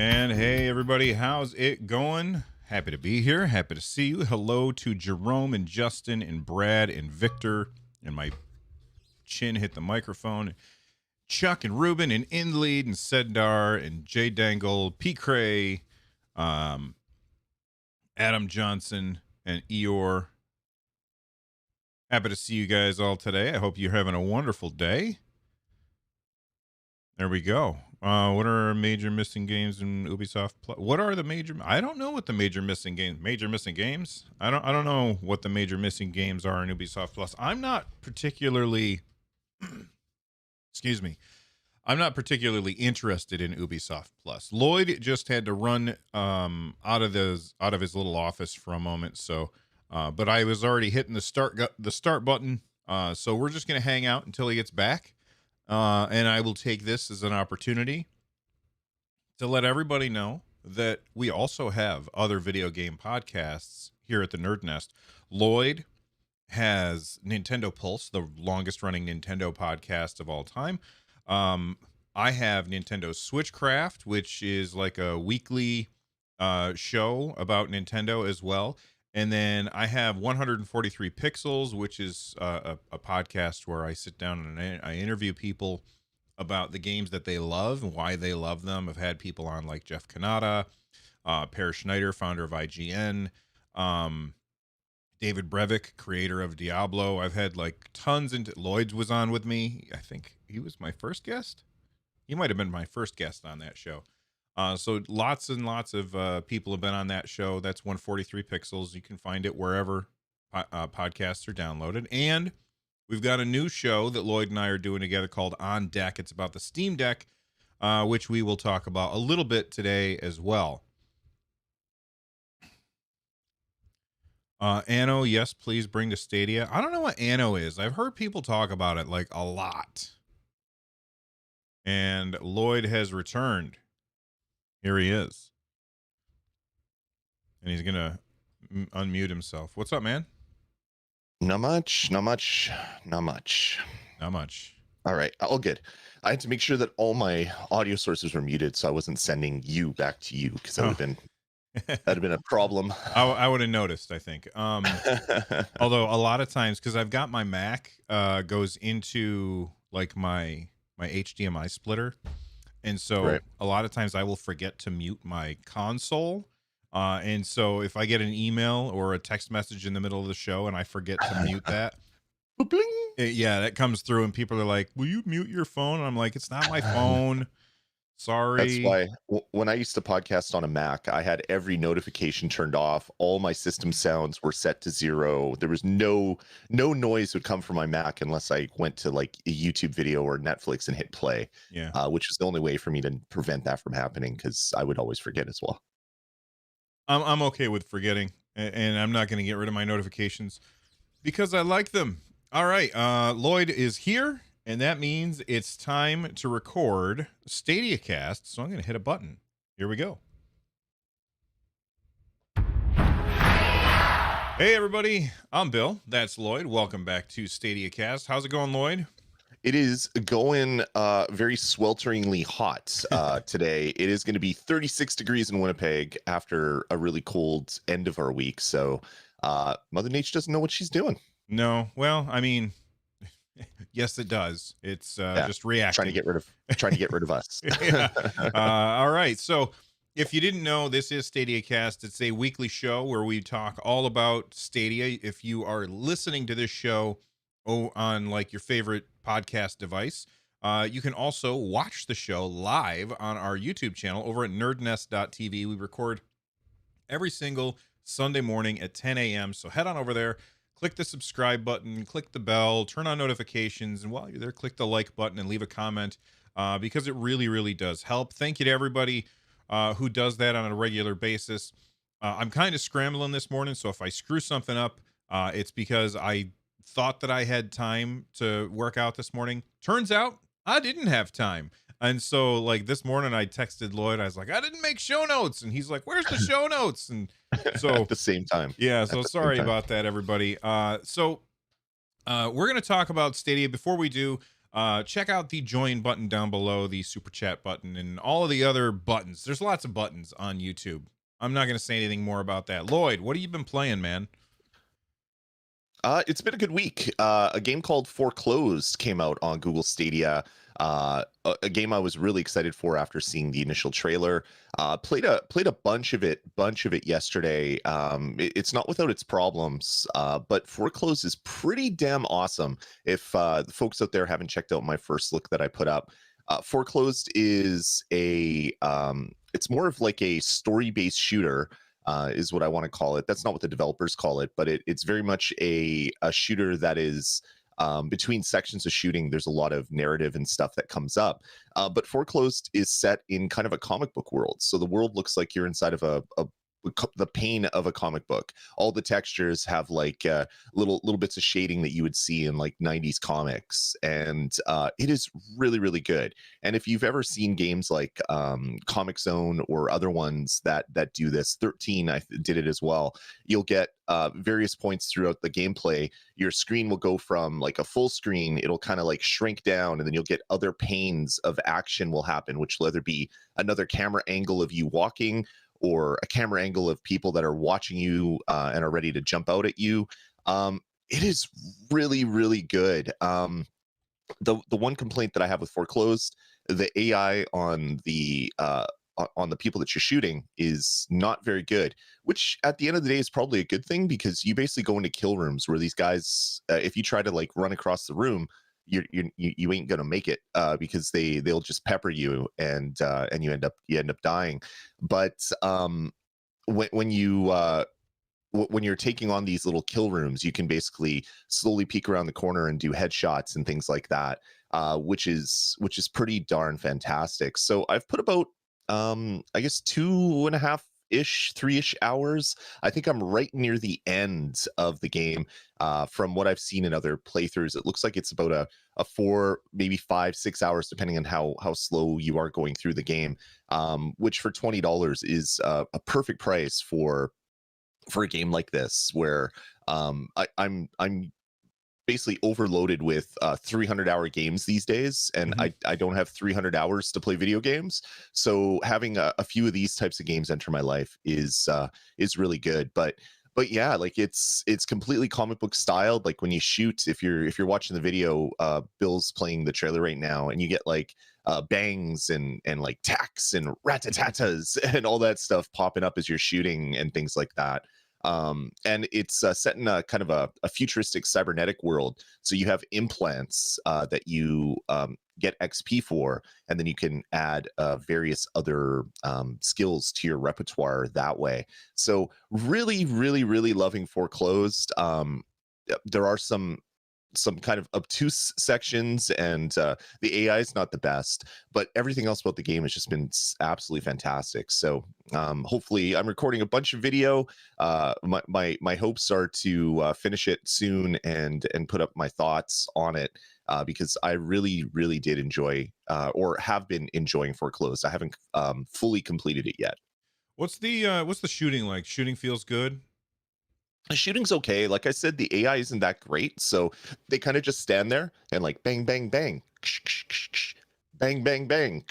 And hey, everybody, how's it going? Happy to be here. Happy to see you. Hello to Jerome and Justin and Brad and Victor. And my chin hit the microphone. Chuck and Ruben and Indlead and Seddar and Jay Dangle, P. Cray, Adam Johnson, and Eeyore. Happy to see you guys all today. I hope you're having a wonderful day. There we go. What are our major missing games in Ubisoft Plus? What are the major? I don't know what the major missing games. Major missing games? I don't know what the major missing games are in Ubisoft Plus. I'm not particularly. Excuse me. I'm not particularly interested in Ubisoft Plus. Lloyd just had to run out of his little office for a moment. So, but I was already hitting the start button. So we're just gonna hang out until he gets back. And I will take this as an opportunity to let everybody know that we also have other video game podcasts here at the Nerd Nest. Lloyd has Nintendo Pulse, the longest running Nintendo podcast of all time. I have Nintendo Switchcraft, which is like a weekly show about Nintendo as well. And then I have 143 Pixels, which is a podcast where I sit down and I interview people about the games that they love and why they love them. I've had people on like Jeff Kanata, Per Schneider, founder of IGN, David Brevik, creator of Diablo. I've had like tons, and Lloyd was on with me. I think he was my first guest. He might have been my first guest on that show. So lots and lots of people have been on that show. That's 143 Pixels. You can find it wherever podcasts are downloaded. And we've got a new show that Lloyd and I are doing together called On Deck. It's about the Steam Deck, which we will talk about a little bit today as well. Anno, yes, please bring to Stadia. I don't know what Anno is. I've heard people talk about it like a lot. And Lloyd has returned. Here he is. And he's going to unmute himself. What's up, man? Not much. Not much. All right. All good. I had to make sure that all my audio sources were muted so I wasn't sending you back to you because that would have been a problem. I would have noticed, I think. Although a lot of times, because I've got my Mac goes into like my HDMI splitter. And so a lot of times I will forget to mute my console. And so if I get an email or a text message in the middle of the show and I forget to mute that, that comes through and people are like, will you mute your phone? And I'm like, it's not my phone. Sorry. That's why when I used to podcast on a Mac, I had every notification turned off. All my system sounds were set to 0. There was no noise would come from my Mac unless I went to like a YouTube video or Netflix and hit play. Yeah. Which is the only way for me to prevent that from happening because I would always forget as well. I'm okay with forgetting, and I'm not going to get rid of my notifications because I like them. All right. Lloyd is here. And that means it's time to record Stadiacast. So I'm going to hit a button. Here we go. Hey, everybody. I'm Bill. That's Lloyd. Welcome back to Stadiacast. How's it going, Lloyd? It is going very swelteringly hot today. It is going to be 36 degrees in Winnipeg after a really cold end of our week. So Mother Nature doesn't know what she's doing. No. Well, I mean... Yes, it does. It's just reacting. Trying to get rid of us. All right. So if you didn't know, this is Stadiacast. It's a weekly show where we talk all about Stadia. If you are listening to this show on like your favorite podcast device, you can also watch the show live on our YouTube channel over at nerdnest.tv. We record every single Sunday morning at 10 a.m. So head on over there. Click the subscribe button, click the bell, turn on notifications, and while you're there, click the like button and leave a comment because it really, really does help. Thank you to everybody who does that on a regular basis. I'm kind of scrambling this morning, so if I screw something up, it's because I thought that I had time to work out this morning. Turns out I didn't have time. And so like this morning I texted Lloyd. I was like, I didn't make show notes. And he's like, where's the show notes? And so at the same time. Yeah. So sorry about that, everybody. So we're going to talk about Stadia. Before we do, check out the join button down below, the super chat button, and all of the other buttons. There's lots of buttons on YouTube. I'm not going to say anything more about that. Lloyd, what have you been playing, man? It's been a good week. A game called Foreclosed came out on Google Stadia. A game I was really excited for after seeing the initial trailer. Played a bunch of it yesterday. It's not without its problems, but Foreclosed is pretty damn awesome. If the folks out there haven't checked out my first look that I put up, Foreclosed is it's more of like a story-based shooter, is what I want to call it. That's not what the developers call it, but it's very much a shooter that is, between sections of shooting, there's a lot of narrative and stuff that comes up. But Foreclosed is set in kind of a comic book world. So the world looks like you're inside of the pane of a comic book. All the textures have like little bits of shading that you would see in like 90s comics, and it is really good. And if you've ever seen games like Comic Zone or other ones that do this, 13 did it as well. You'll get various points throughout the gameplay. Your screen will go from like a full screen, it'll kind of like shrink down, and then you'll get other panes of action will happen, which will either be another camera angle of you walking, or a camera angle of people that are watching you and are ready to jump out at you. It is really good. The one complaint that I have with Foreclosed, the AI on the people that you're shooting is not very good, which at the end of the day is probably a good thing, because you basically go into kill rooms where these guys, if you try to like run across the room, you ain't gonna make it, because they'll just pepper you, and you end up dying. But when you're taking on these little kill rooms, you can basically slowly peek around the corner and do headshots and things like that, which is pretty darn fantastic. So I've put about I guess 2.5 ish 3-ish hours. I think I'm right near the end of the game. From what I've seen in other playthroughs, it looks like it's about a 4, maybe 5-6 hours, depending on how slow you are going through the game, which for $20 is a perfect price for a game like this, where I'm basically overloaded with 300-hour games these days, and I don't have 300 hours to play video games. So having a few of these types of games enter my life is really good. But yeah, like it's completely comic book styled. Like when you shoot, if you're watching the video, Bill's playing the trailer right now, and you get like bangs and like tacks and rat-a-tat-tas and all that stuff popping up as you're shooting and things like that. And it's set in a kind of a futuristic cybernetic world. So you have implants that you get XP for, and then you can add various other skills to your repertoire that way. So really loving Foreclosed. There are some kind of obtuse sections, and the AI is not the best, but everything else about the game has just been absolutely fantastic. So hopefully, I'm recording a bunch of video. My hopes are to finish it soon and put up my thoughts on it, because I really did enjoy, or have been enjoying Foreclosed. I haven't fully completed it yet. What's the shooting like? Shooting feels good. The shooting's okay. Like I said, the AI isn't that great, so they kind of just stand there and like bang, bang, bang, bang, bang, bang.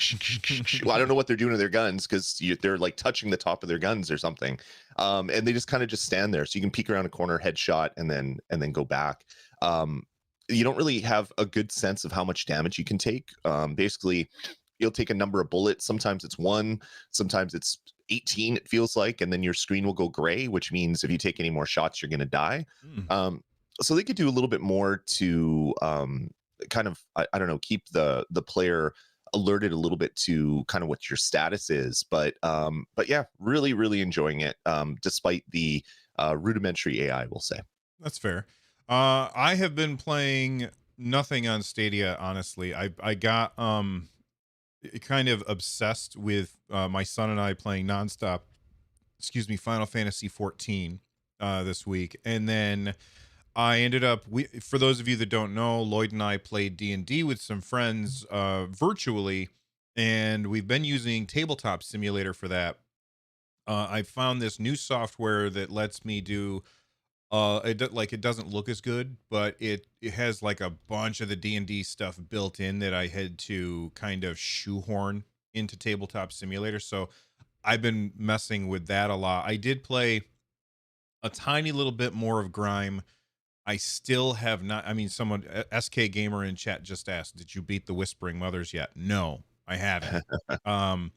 Well, I don't know what they're doing to their guns, because they're like touching the top of their guns or something, and they just kind of just stand there. So you can peek around a corner, headshot, and then go back. You don't really have a good sense of how much damage you can take. Basically, you'll take a number of bullets. Sometimes it's 1, sometimes it's 18, it feels like, and then your screen will go gray, which means if you take any more shots, you're going to die. So they could do a little bit more to kind of, I don't know, keep the player alerted a little bit to kind of what your status is. But yeah, really enjoying it, despite the rudimentary AI, we'll say. That's fair. I have been playing nothing on Stadia, honestly. I got kind of obsessed with my son and I playing nonstop, excuse me, Final Fantasy 14 this week. And then I ended up, for those of you that don't know, Lloyd and I played D&D with some friends virtually, and we've been using Tabletop Simulator for that. I found this new software that lets me do Like it doesn't look as good, but it has like a bunch of the D&D stuff built in that I had to kind of shoehorn into Tabletop Simulator. So I've been messing with that a lot. I did play a tiny little bit more of Grime. I still have not. I mean, someone SK Gamer in chat just asked, "Did you beat the Whispering Mothers yet?" No, I haven't. Um,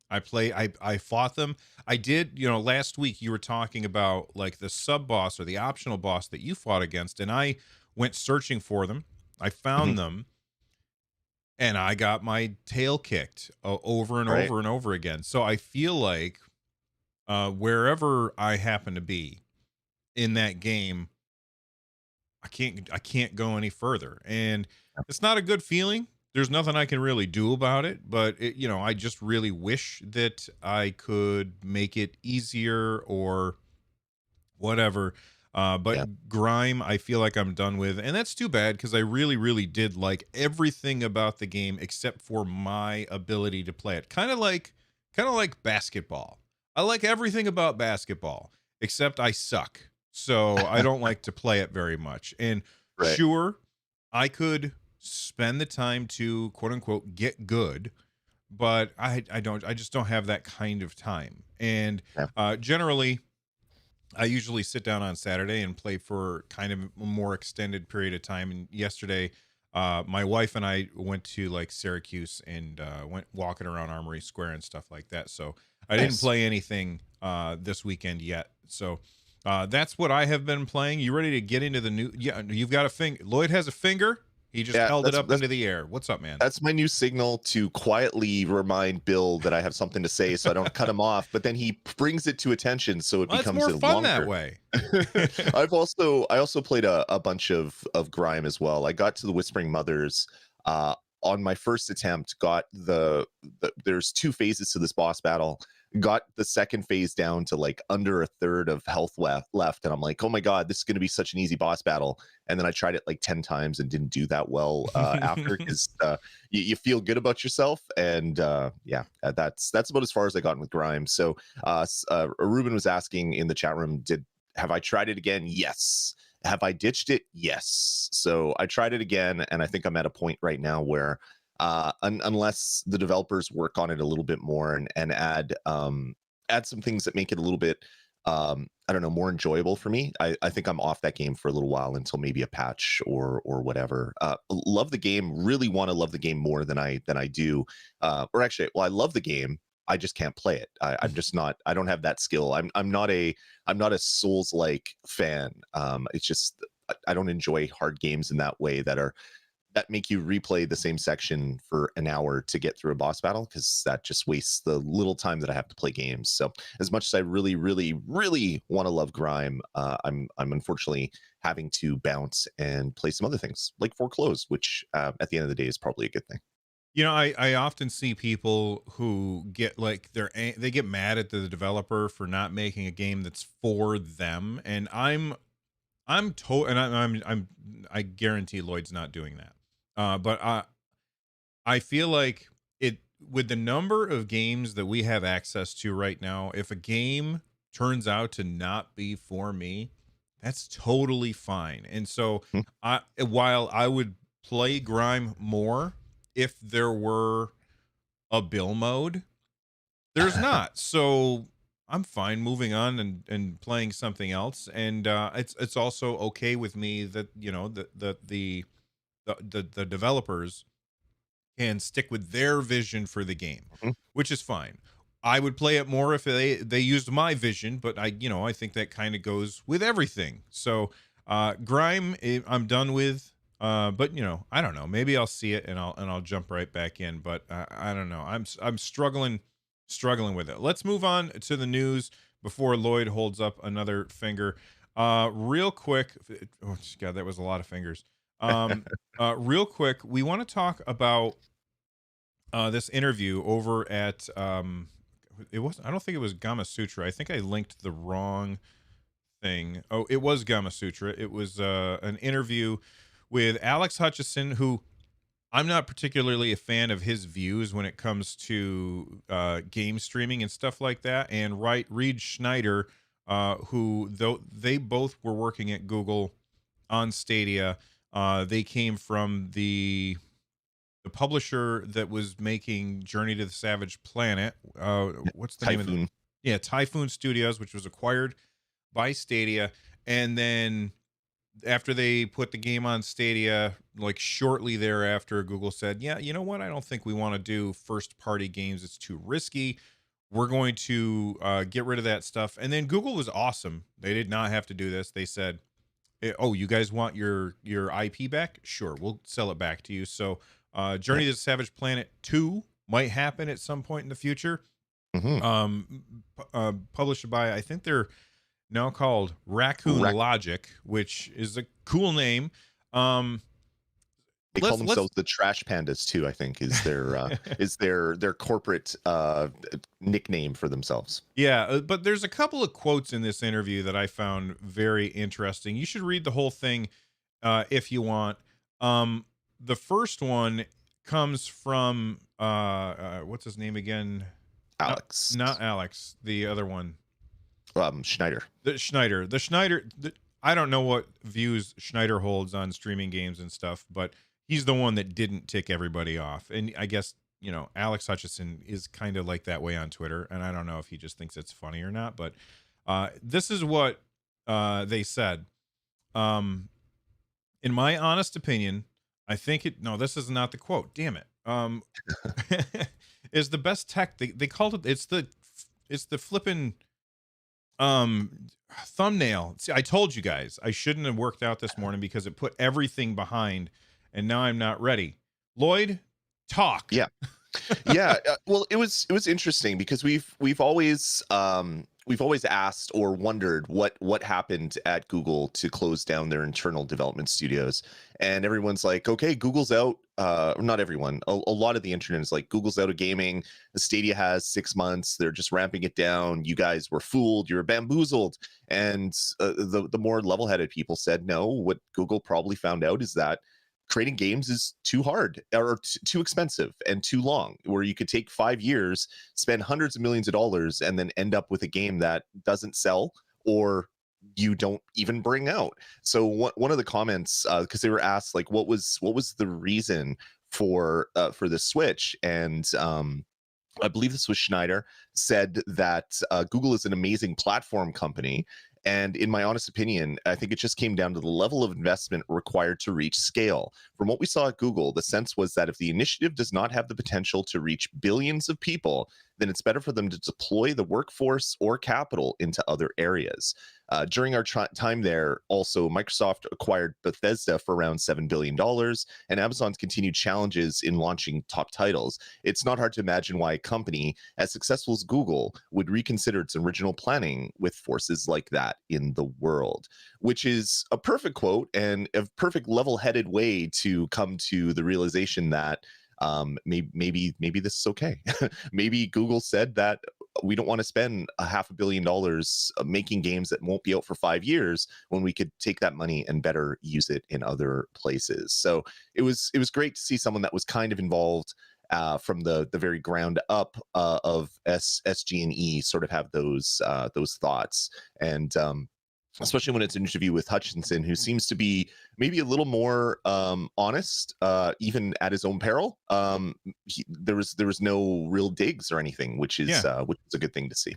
I fought them. I did. Last week you were talking about like the sub boss or the optional boss that you fought against, and I went searching for them. I Mhm. found them, and I got my tail kicked over and Right. over and over again. So I feel like wherever I happen to be in that game, I can't go any further, and it's not a good feeling. There's nothing I can really do about it, but I just really wish that I could make it easier or whatever. Yeah. But Grime, I feel like I'm done with, and that's too bad because I really, really did like everything about the game except for my ability to play it. Kind of like basketball. I like everything about basketball except I suck, so I don't like to play it very much. And Right. sure, I could spend the time to quote unquote get good, but I don't. I just don't have that kind of time. And Yeah. generally I usually sit down on Saturday and play for kind of a more extended period of time. And yesterday, my wife and I went to like Syracuse and went walking around Armory Square and stuff like that. So I didn't Nice. play anything this weekend yet. So that's what I have been playing. You ready to get into the new? Yeah, you've got a finger. Lloyd has a finger. He just Yeah. held it That's up that's into the air. What's up, man? That's my new signal to quietly remind Bill that I have something to say so I don't cut him off, but then he brings it to attention so it Well, it's becomes more a fun that longer. way. I also played a bunch of Grime as well. I got to the Whispering Mothers on my first attempt, got there's two phases to this boss battle. Got the second phase down to like under a third of health left, and I'm like, oh my god, this is going to be such an easy boss battle. And then I tried it like 10 times and didn't do that well after, because you feel good about yourself. And yeah, that's about as far as I got with Grime. So Ruben was asking in the chat room, did have I tried it again? Yes. Have I ditched it? Yes. So I tried it again, and I think I'm at a point right now where unless the developers work on it a little bit more and add some things that make it a little bit I don't know, more enjoyable for me. I think I'm off that game for a little while until maybe a patch or whatever. Love the game, really want to love the game more than I do. Or actually, well, I love the game. I just can't play it. I'm just not. I don't have that skill. I'm not a Souls like fan. It's just I don't enjoy hard games in that way that make you replay the same section for an hour to get through a boss battle, because that just wastes the little time that I have to play games. So as much as I really, really, really want to love Grime, I'm unfortunately having to bounce and play some other things like Foreclosed, which at the end of the day is probably a good thing. I often see people who get like they get mad at the developer for not making a game that's for them, and I guarantee Lloyd's not doing that. But I feel like it with the number of games that we have access to right now, if a game turns out to not be for me, that's totally fine. And so Hmm. while I would play Grime more if there were a bill mode, there's not. So I'm fine moving on and playing something else. And it's also okay with me that the developers can stick with their vision for the game, Mhm. which is fine. I would play it more if they used my vision, but I think that kind of goes with everything. So Grime, I'm done with. But I don't know. Maybe I'll see it and I'll jump right back in. But I don't know. I'm struggling with it. Let's move on to the news before Lloyd holds up another finger. Real quick. Oh God, that was a lot of fingers. Um, real quick, we want to talk about this interview over at it was I don't think it was Gama Sutra. I think I linked the wrong thing. Oh, it was Gama Sutra. It was an interview with Alex Hutchison, who I'm not particularly a fan of his views when it comes to game streaming and stuff like that. And Reed Schneider, who though they both were working at Google on Stadia. They came from the publisher that was making Journey to the Savage Planet. What's the name of the? Typhoon. Yeah, Typhoon Studios, which was acquired by Stadia, and then after they put the game on Stadia, like shortly thereafter, Google said, "Yeah, you know what? I don't think we want to do first-party games. It's too risky. We're going to get rid of that stuff." And then Google was awesome. They did not have to do this. They said, "Oh, you guys want your IP back? Sure, we'll sell it back to you." So, Yeah. Journey to the Savage Planet 2 might happen at some point in the future. Hmm. Published by, I think they're now called Raccoon Logic, which is a cool name. Um, They call let's themselves the Trash Pandas too, I think, is their their corporate nickname for themselves. Yeah, but there's a couple of quotes in this interview that I found very interesting. You should read the whole thing if you want. Um, the first one comes from what's his name again? Not Alex not Alex, the other one. Schneider. The Schneider. I don't know what views Schneider holds on streaming games and stuff, but he's the one that didn't tick everybody off. And I guess, Alex Hutchison is kind of like that way on Twitter, and I don't know if he just thinks it's funny or not, but this is what they said. Um, in my honest opinion, I think no, this is not the quote. Damn it. Is the best tech. They called it, it's the flippin' thumbnail. See, I told you guys I shouldn't have worked out this morning because it put everything behind, and now I'm not ready. Lloyd, talk. Yeah. Yeah, well, it was interesting because we've always asked or wondered what happened at Google to close down their internal development studios, and everyone's like, okay, Google's out. Not everyone, a lot of the internet is like, Google's out of gaming. The Stadia has 6 months. They're just ramping it down. You guys were fooled. You're bamboozled. And the more level-headed people said, no. What Google probably found out is that creating games is too hard or too expensive and too long, where you could take 5 years, spend hundreds of millions of dollars, and then end up with a game that doesn't sell or you don't even bring out. So one of the comments, because they were asked like what was the reason for the switch, and I believe this was Schneider, said that Google is an amazing platform company. And in my honest opinion, I think it just came down to the level of investment required to reach scale. From what we saw at Google, the sense was that if the initiative does not have the potential to reach billions of people, then it's better for them to deploy the workforce or capital into other areas. During our time there, also, Microsoft acquired Bethesda for around $7 billion, and Amazon's continued challenges in launching top titles. It's not hard to imagine why a company as successful as Google would reconsider its original planning with forces like that in the world, which is a perfect quote and a perfect level-headed way to come to the realization that maybe this is okay. Maybe Google said that we don't want to spend $500 million making games that won't be out for 5 years when we could take that money and better use it in other places. So it was great to see someone that was kind of involved from the very ground up of SG&E sort of have those thoughts. And especially when it's an interview with Hutchinson, who seems to be maybe a little more honest, even at his own peril. There was no real digs or anything, which is a good thing to see.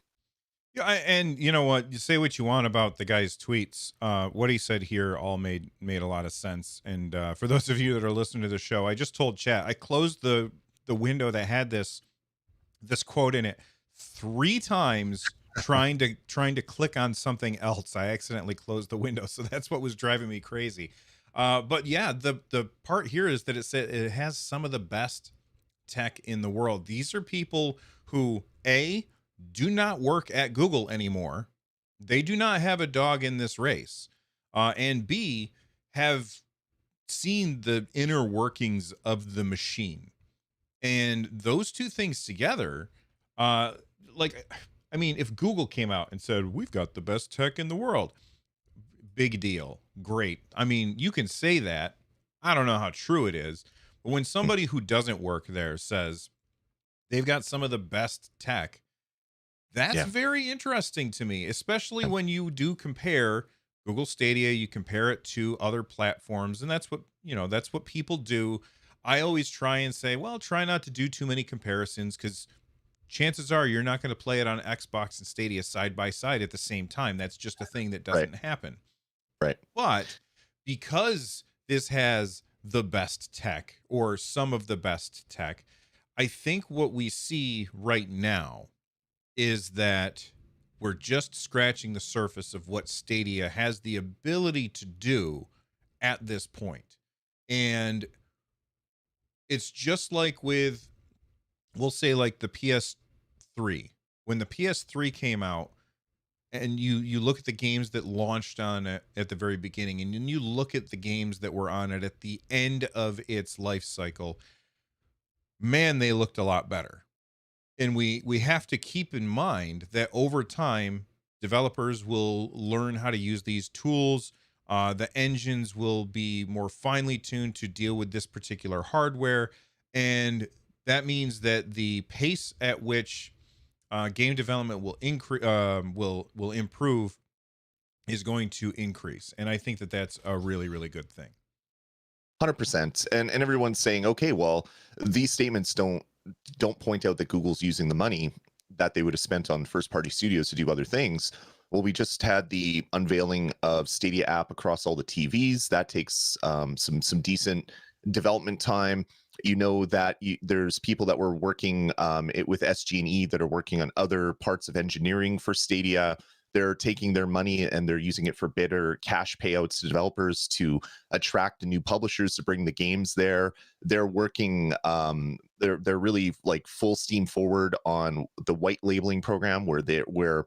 Yeah, and you know what? You say what you want about the guy's tweets. What he said here all made a lot of sense. And for those of you that are listening to the show, I just told chat I closed the window that had this quote in it 3 times, trying to click on something else. I accidentally closed the window, so that's what was driving me crazy. But yeah, the part here is that it said it has some of the best tech in the world. These are people who do not work at Google anymore. They do not have a dog in this race, and B, have seen the inner workings of the machine. And those two things together, like, I mean, if Google came out and said, we've got the best tech in the world, big deal. Great. I mean, you can say that. I don't know how true it is. But when somebody who doesn't work there says they've got some of the best tech, That's Yeah, very interesting to me, especially when you do compare Google Stadia, you compare it to other platforms, and that's what, that's what people do. I always try and say, well, try not to do too many comparisons because chances are you're not going to play it on Xbox and Stadia side by side at the same time. That's just a thing that right, doesn't happen. right. But because this has the best tech or some of the best tech, I think what we see right now is that we're just scratching the surface of what Stadia has the ability to do at this point. And it's just like with, we'll say, like the PS3. When the PS3 came out, and you look at the games that launched on it at the very beginning, and then you look at the games that were on it at the end of its life cycle, man, they looked a lot better. And we have to keep in mind that over time developers will learn how to use these tools. The engines will be more finely tuned to deal with this particular hardware, and that means that the pace at which game development will increase, will improve, is going to increase. And I think that that's a really, really good thing. 100%. And everyone's saying, okay, well, these statements don't point out that Google's using the money that they would have spent on first party studios to do other things. Well, we just had the unveiling of Stadia app across all the TVs. That takes some decent development time. You know that there's people that were working with SG&E that are working on other parts of engineering for Stadia. They're taking their money and they're using it for better cash payouts to developers to attract new publishers to bring the games there. They're working they're really like full steam forward on the white labeling program where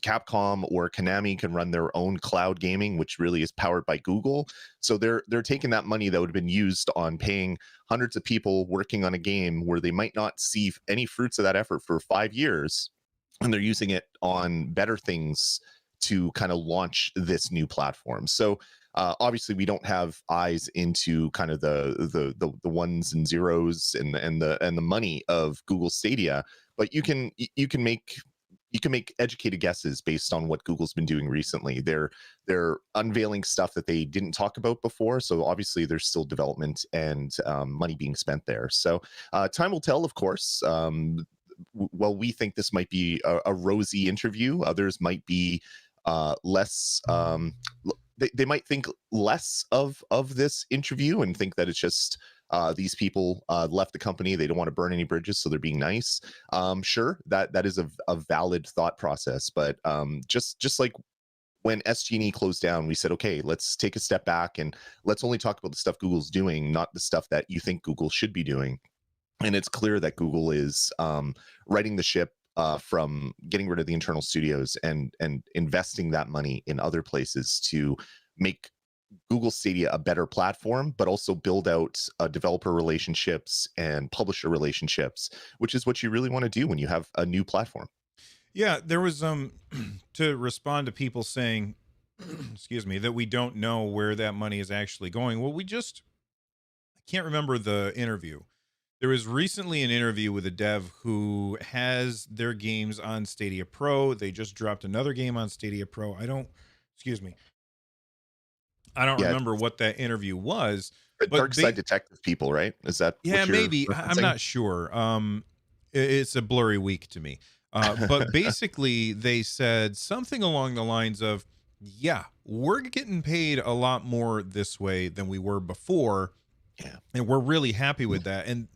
Capcom or Konami can run their own cloud gaming, which really is powered by Google. So they're taking that money that would have been used on paying hundreds of people working on a game where they might not see any fruits of that effort for 5 years, and they're using it on better things to kind of launch this new platform. So obviously we don't have eyes into kind of the ones and zeros and the money of Google Stadia, but you can make educated guesses based on what Google's been doing recently. They're unveiling stuff that they didn't talk about before, so obviously there's still development and money being spent there. So time will tell, of course. Well, we think this might be a rosy interview. Others might be less. They might think less of this interview and think that it's just these people left the company. They don't want to burn any bridges, so they're being nice. Sure, that is a valid thought process, but just like when SG&E closed down, we said, okay, let's take a step back and let's only talk about the stuff Google's doing, not the stuff that you think Google should be doing. And it's clear that Google is righting the ship from getting rid of the internal studios and investing that money in other places to make Google Stadia a better platform, but also build out developer relationships and publisher relationships, which is what you really want to do when you have a new platform. Yeah, there was to respond to people saying, excuse me, that we don't know where that money is actually going. Well, I can't remember the interview. There was recently an interview with a dev who has their games on Stadia Pro. They just dropped another game on Stadia Pro. Excuse me, I don't Yeah, remember what that interview was, but dark side detective people, right? Is that yeah, what you're maybe. I'm referencing? not sure. It's a blurry week to me. But basically, they said something along the lines of, "Yeah, we're getting paid a lot more this way than we were before, Yeah. and we're really happy with that." And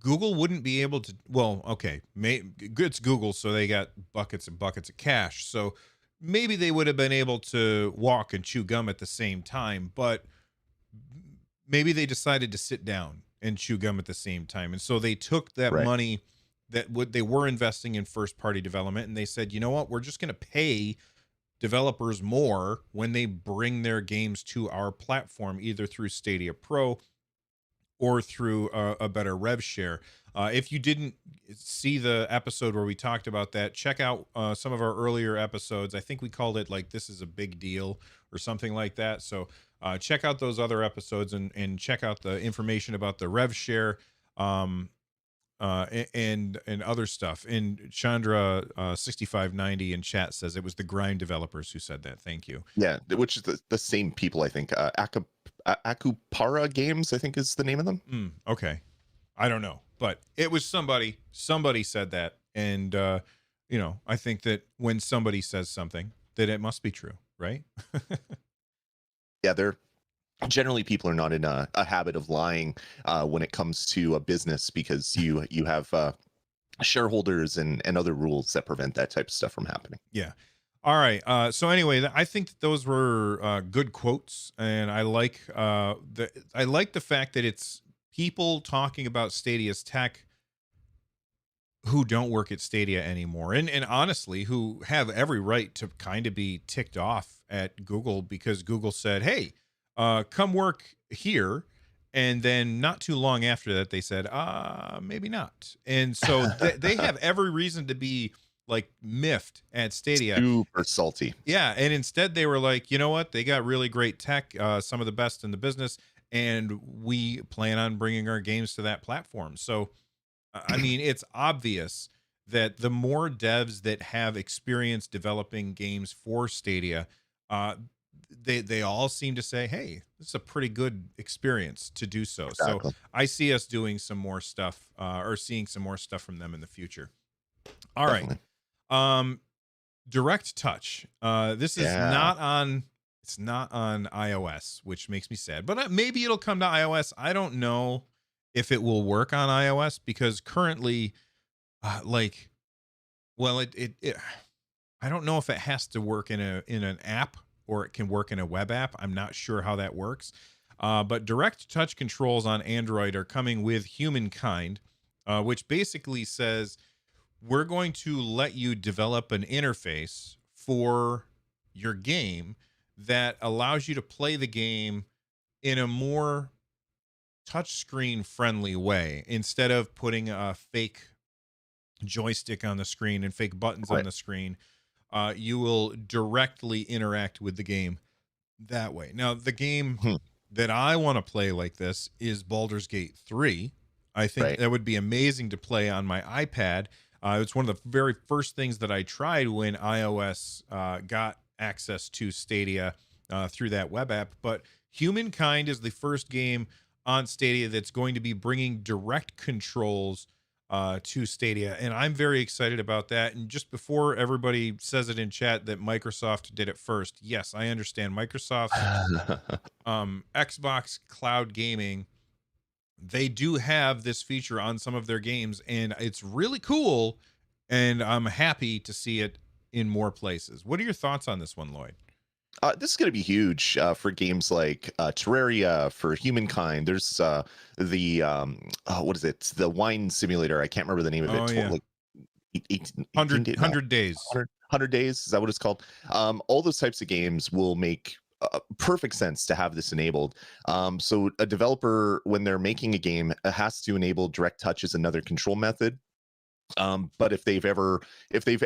Google wouldn't be able to. Well, okay, it's Google, so they got buckets and buckets of cash. So maybe they would have been able to walk and chew gum at the same time, but maybe they decided to sit down and chew gum at the same time. And so they took that Right. money that what they were investing in first party development, and they said, you know what, we're just going to pay developers more when they bring their games to our platform, either through Stadia Pro or through a better rev share. If you didn't see the episode where we talked about that, check out some of our earlier episodes. I think we called it like "This is a Big Deal" or something like that. So check out those other episodes and check out the information about the rev share. Um, and other stuff. And Chandra 6590 in chat says it was the Grime developers who said that. Thank you. Yeah, which is the same people, I think. Akupara Games, I think, is the name of them. Okay, I don't know, but it was somebody. Somebody said that, and I think that when somebody says something, that it must be true, right? Yeah, they're generally, people are not in a habit of lying when it comes to a business, because you have shareholders and other rules that prevent that type of stuff from happening. Yeah. All right. So anyway, I think that those were good quotes, and I like the fact that it's people talking about Stadia's tech who don't work at Stadia anymore, and honestly, who have every right to kind of be ticked off at Google because Google said, "Hey, come work here." And then not too long after that, they said, maybe not. And so they have every reason to be like miffed at Stadia. Super salty. Yeah. And instead they were like, you know what? They got really great tech, some of the best in the business. And we plan on bringing our games to that platform. So, I mean, it's obvious that the more devs that have experience developing games for Stadia, uh, they all seem to say, "Hey, this is a pretty good experience to do so." So Exactly. I see us doing some more stuff, or seeing some more stuff from them in the future. All right, Definitely. um, Direct Touch. This is Yeah. not on. It's not on iOS, which makes me sad. But maybe it'll come to iOS. I don't know if it will work on iOS because currently, like, well, it I don't know if it has to work in an app or it can work in a web app. I'm not sure how that works. But direct touch controls on Android are coming with Humankind, which basically says we're going to let you develop an interface for your game that allows you to play the game in a more touchscreen friendly way instead of putting a fake joystick on the screen and fake buttons on Right. the screen. You will directly interact with the game that way. Now, the game Hmm. that I want to play like this is Baldur's Gate 3. I think Right. that would be amazing to play on my iPad. It's one of the very first things that I tried when iOS got access to Stadia through that web app. But Humankind is the first game on Stadia that's going to be bringing direct controls to Stadia, and I'm very excited about that. And just before everybody says it in chat that Microsoft did it first, yes, I understand Microsoft's Xbox Cloud Gaming. They do have this feature on some of their games, and it's really cool. And I'm happy to see it in more places. What are your thoughts on this one, Lloyd? This is going to be huge for games like Terraria, for Humankind. There's what is it? The wine simulator. I can't remember the name of Oh it. yeah, 18 days. No, 100 days. 100 days. Is that what it's called? All those types of games will make perfect sense to have this enabled. So a developer, when they're making a game, has to enable direct touch as another control method. But if they've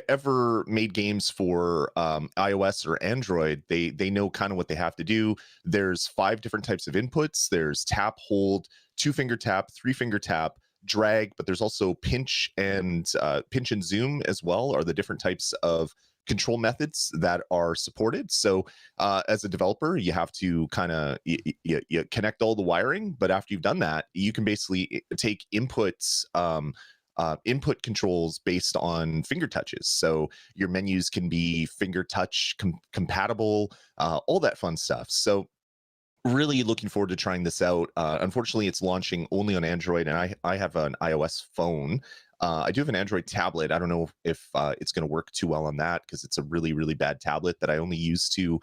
ever made games for iOS or Android, they know kind of what they have to do. There's 5 different types of inputs. There's tap, hold, 2-finger tap, 3-finger tap, drag, but there's also pinch and zoom as well, are the different types of control methods that are supported. So as a developer, you have to kind of you connect all the wiring, but after you've done that, you can basically take input controls based on finger touches. So your menus can be finger touch compatible, all that fun stuff. So really looking forward to trying this out. Unfortunately, it's launching only on Android, and I have an iOS phone. I do have an Android tablet. I don't know if it's going to work too well on that because it's a really, really bad tablet that I only use to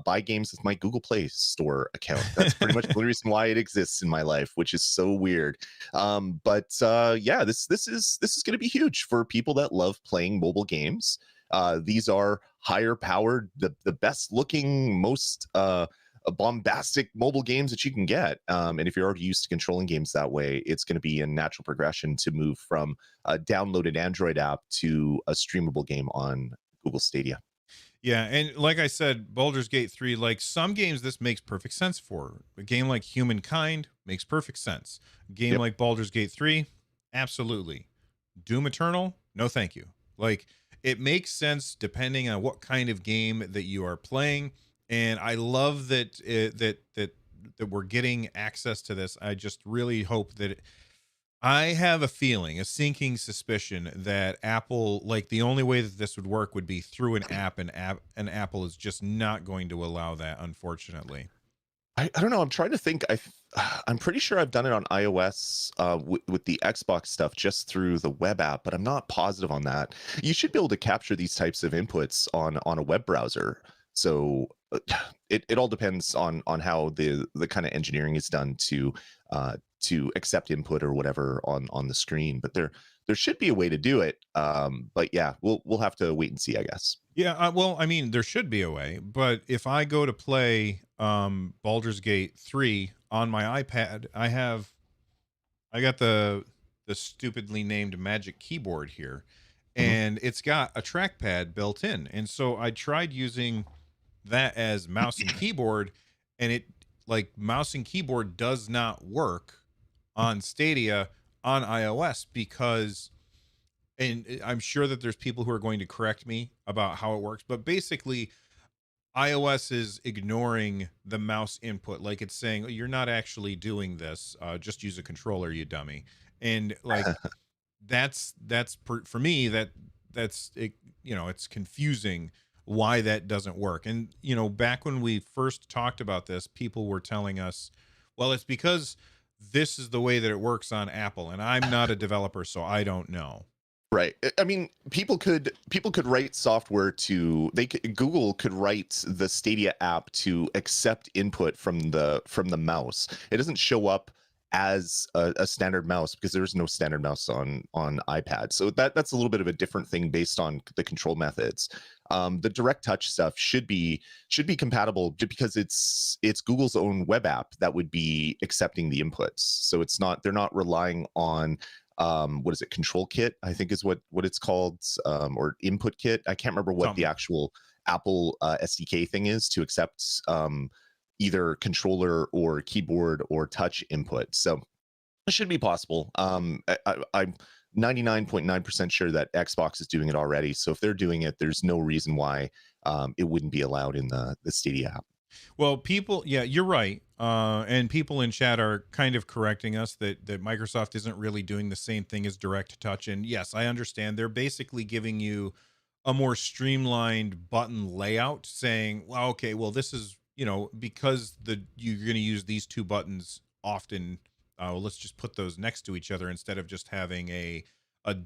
buy games with my Google Play Store account. That's pretty much the only reason why it exists in my life, which is so weird. But yeah, this is going to be huge for people that love playing mobile games. These are higher powered, the best looking, most bombastic mobile games that you can get. And if you're already used to controlling games that way, it's going to be a natural progression to move from a downloaded Android app to a streamable game on Google Stadia. Yeah, and like I said, Baldur's Gate 3, like some games this makes perfect sense for. A game like Humankind makes perfect sense. A game Yep. like Baldur's Gate 3 Absolutely. Doom Eternal, no thank you. Like, it makes sense depending on what kind of game that you are playing, and I love that we're getting access to this. I just really hope that I have a feeling, a sinking suspicion that Apple, like the only way that this would work would be through an app, and Apple is just not going to allow that, unfortunately. I don't know. I'm trying to think. I'm pretty sure I've done it on iOS with the Xbox stuff just through the web app, but I'm not positive on that. You should be able to capture these types of inputs on a web browser. So it all depends on how the kind of engineering is done to accept input or whatever on the screen. But there should be a way to do it. But yeah, we'll have to wait and see, I guess. Yeah, well, I mean, there should be a way, but if I go to play Baldur's Gate 3 on my iPad, I got the stupidly named Magic Keyboard here, Mhm. and it's got a trackpad built in. And so I tried using that as mouse and keyboard, and it, like, mouse and keyboard does not work on Stadia on iOS because, and I'm sure that there's people who are going to correct me about how it works, but basically iOS is ignoring the mouse input. Like, it's saying, "Oh, you're not actually doing this. Just use a controller, you dummy." And like, for me, that's it, it's confusing why that doesn't work. And back when we first talked about this, people were telling us, well, it's because this is the way that it works on Apple, and I'm not a developer, so I don't know. Right. I mean, people could write software Google could write the Stadia app to accept input from the mouse. It doesn't show up as a standard mouse because there's no standard mouse on iPad. So that's a little bit of a different thing based on the control methods. The direct touch stuff should be compatible because it's Google's own web app that would be accepting the inputs. So they're not relying on what is it, control kit, I think is what it's called, or input kit. I can't remember what the Something. actual Apple SDK thing is to accept either controller or keyboard or touch input. So it should be possible. I'm 99.9% sure that Xbox is doing it already. So if they're doing it, there's no reason why it wouldn't be allowed in the Stadia app. Well, people, yeah, you're right. And people in chat are kind of correcting us that Microsoft isn't really doing the same thing as Direct Touch. And yes, I understand. They're basically giving you a more streamlined button layout, saying, well, okay, well, this is, because you're going to use these two buttons often. Well, let's just put those next to each other instead of just having a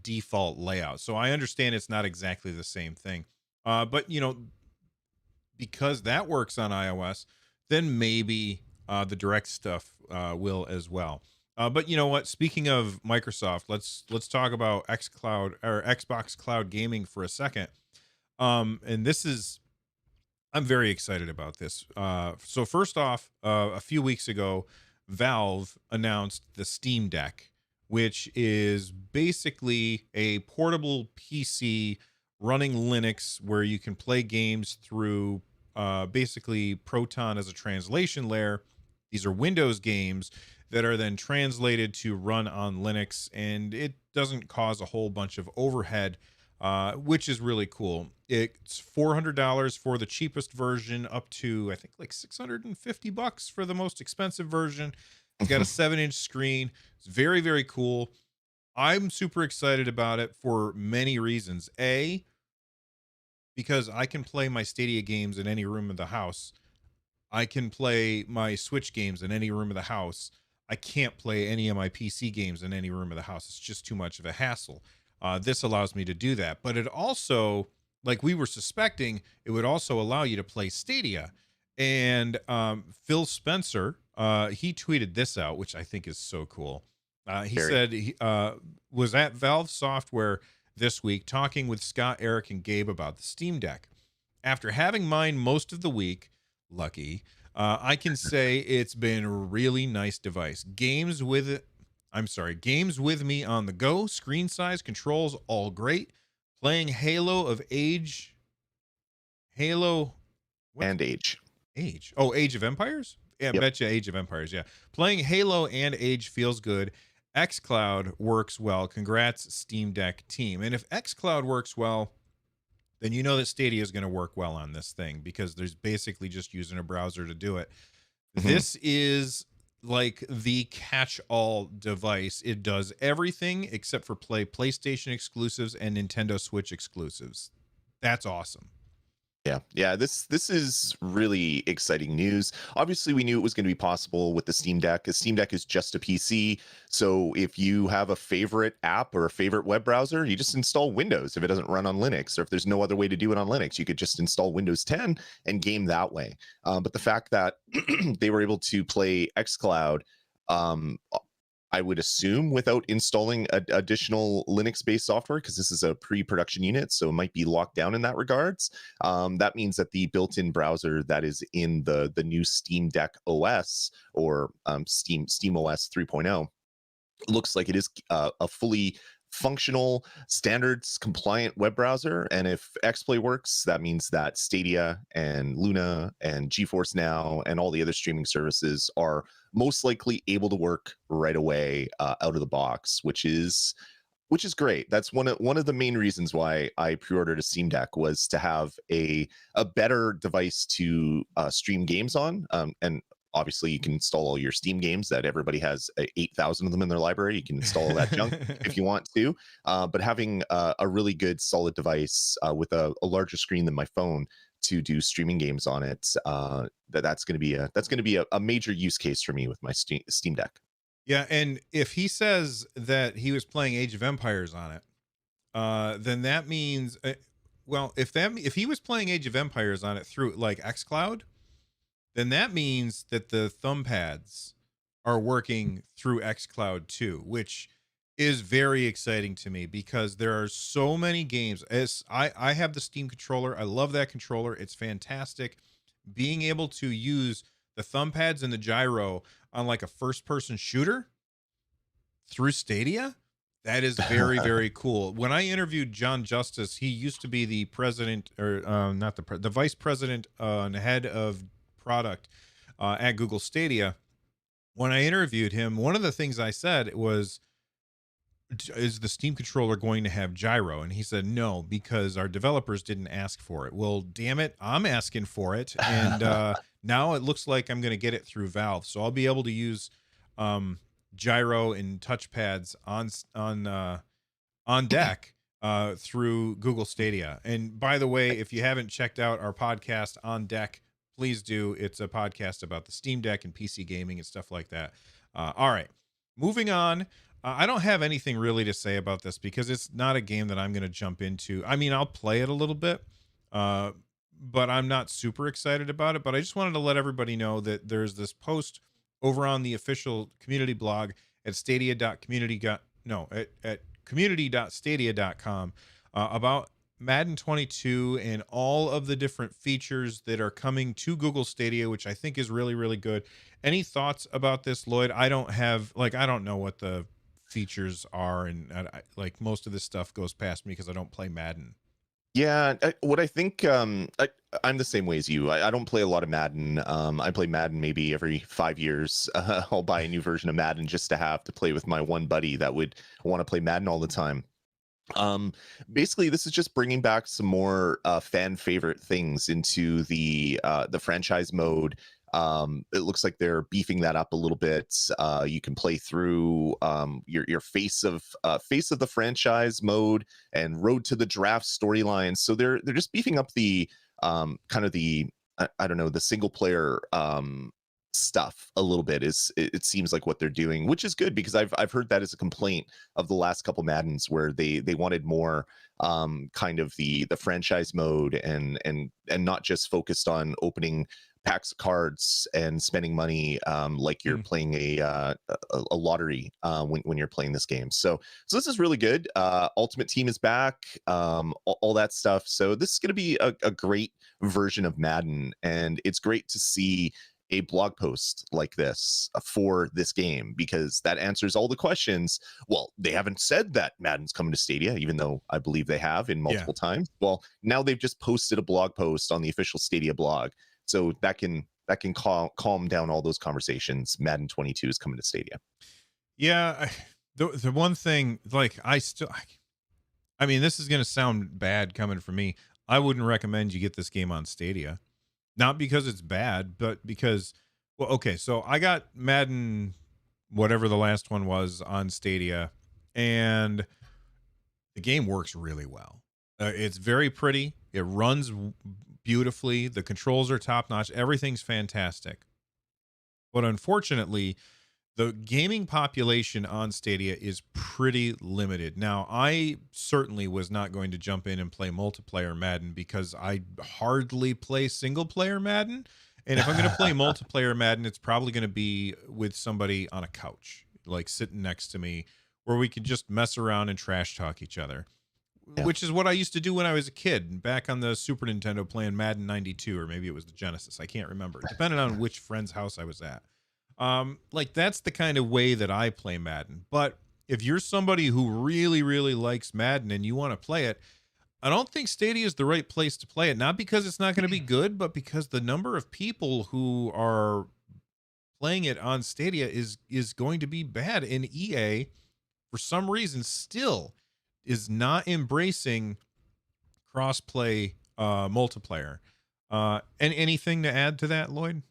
default layout. So I understand it's not exactly the same thing. But because that works on iOS, then maybe the direct stuff will as well. But you know what? Speaking of Microsoft, let's talk about XCloud or Xbox Cloud Gaming for a second. And this is, I'm very excited about this. So first off, a few weeks ago, Valve announced the Steam Deck, which is basically a portable PC running Linux where you can play games through basically Proton as a translation layer. These are Windows games that are then translated to run on Linux, and it doesn't cause a whole bunch of overhead, which is really cool. It's $400 for the cheapest version, up to I think like $650 for the most expensive version. It's got a 7-inch screen. It's very, very cool. I'm super excited about it for many reasons. A, because I can play my Stadia games in any room of the house. I can play my Switch games in any room of the house. I can't play any of my PC games in any room of the house. It's just too much of a hassle. This allows me to do that. But it also, like we were suspecting, it would also allow you to play Stadia. And Phil Spencer, he tweeted this out, which I think is so cool. He Very. said he was at Valve Software this week talking with Scott, Eric, and Gabe about the Steam Deck. After having mine most of the week, lucky, I can say it's been a really nice device. Games with me on the go, screen size, controls, all great. Playing Halo, what And age. Age? Oh, Age of Empires? Yeah, I Yep. bet you Age of Empires, yeah. Playing Halo and Age feels good, xCloud works well. Congrats, Steam Deck team. And if xCloud works well, then you know that Stadia is going to work well on this thing because there's basically just using a browser to do it. Mhm. This is like the catch-all device. It does everything except for play PlayStation exclusives and Nintendo Switch exclusives. That's awesome. Yeah. This is really exciting news. Obviously, we knew it was going to be possible with the Steam Deck. The Steam Deck is just a PC, so if you have a favorite app or a favorite web browser, you just install Windows if it doesn't run on Linux, or if there's no other way to do it on Linux, you could just install Windows 10 and game that way. But the fact that they were able to play xCloud, um, I would assume without installing additional Linux-based software, because this is a pre-production unit, so it might be locked down in that regards. That means that the built-in browser that is in the new Steam Deck OS, or Steam OS 3.0, looks like it is a fully functional, standards compliant web browser. And if XPlay works, that means that Stadia and Luna and GeForce Now and all the other streaming services are most likely able to work right away out of the box, which is great. That's one of the main reasons why I pre-ordered a Steam Deck, was to have a better device to stream games on. And obviously, you can install all your Steam games that everybody has 8,000 of them in their library. You can install all that junk if you want to. But having a really good, solid device with a larger screen than my phone to do streaming games on it, that's going to be a major use case for me with my Steam Deck. Yeah, and if he says that he was playing Age of Empires on it, then that means, well, if he was playing Age of Empires on it through like xCloud, then that means that the thumb pads are working through xCloud too, which is very exciting to me because there are so many games. As I have the Steam controller, I love that controller. It's fantastic. Being able to use the thumb pads and the gyro on like a first person shooter through Stadia, that is very, very cool. When I interviewed John Justice, he used to be the president, or not the vice president and head of product at Google Stadia. When I interviewed him, one of the things I said was, is the Steam controller going to have gyro? And he said no, because our developers didn't ask for it. Well, damn it, I'm asking for it, and now it looks like I'm going to get it through Valve, so I'll be able to use gyro and touchpads on deck through Google Stadia. And by the way, if you haven't checked out our podcast On Deck, please do. It's a podcast about the Steam Deck and PC gaming and stuff like that. All right, moving on. I don't have anything really to say about this because it's not a game that I'm going to jump into. I mean, I'll play it a little bit, but I'm not super excited about it. But I just wanted to let everybody know that there's this post over on the official community blog at at community.stadia.com about Madden 22 and all of the different features that are coming to Google Stadia, which I think is really, really good. Any thoughts about this, Lloyd? I don't know what the features are, and like most of this stuff goes past me because I don't play Madden. Yeah, what I think, I'm the same way as you. I don't play a lot of Madden. I play Madden maybe every 5 years. I'll buy a new version of Madden just to have to play with my one buddy that would want to play Madden all the time. Um, Basically, this is just bringing back some more fan favorite things into the franchise mode. It looks like they're beefing that up a little bit. You can play through your face of the franchise mode and road to the draft storyline. So they're just beefing up the kind of the I don't know, the single player stuff a little bit. It seems like what they're doing, which is good, because I've heard that as a complaint of the last couple Maddens, where they wanted more kind of the franchise mode, and not just focused on opening packs of cards and spending money like you're playing a lottery when you're playing this game. So this is really good. Ultimate Team is back, all that stuff. So this is going to be a great version of Madden, and it's great to see a blog post like this for this game, because that answers all the questions. Well, they haven't said that Madden's coming to Stadia, even though I believe they have in multiple times. Well, now they've just posted a blog post on the official Stadia blog, so that can calm down all those conversations. Madden 22 is coming to Stadia. Yeah, The one thing, like, I mean, this is gonna sound bad coming from me. I wouldn't recommend you get this game on Stadia. Not because it's bad, but because, well, okay, so I got Madden, whatever the last one was, on Stadia, and the game works really well. It's very pretty. It runs beautifully. The controls are top notch. Everything's fantastic. But unfortunately, the gaming population on Stadia is pretty limited. Now, I certainly was not going to jump in and play multiplayer Madden because I hardly play single player Madden. And if I'm going to play multiplayer Madden, it's probably going to be with somebody on a couch, like sitting next to me, where we could just mess around and trash talk each other, Yeah. which is what I used to do when I was a kid back on the Super Nintendo playing Madden 92, or maybe it was the Genesis. I can't remember, depending on which friend's house I was at. Like, that's the kind of way that I play Madden. But if you're somebody who really, really likes Madden and you want to play it, I don't think Stadia is the right place to play it. Not because it's not going to be good, but because the number of people who are playing it on Stadia is going to be bad. And EA, for some reason, still is not embracing cross-play multiplayer. And anything to add to that, Lloyd?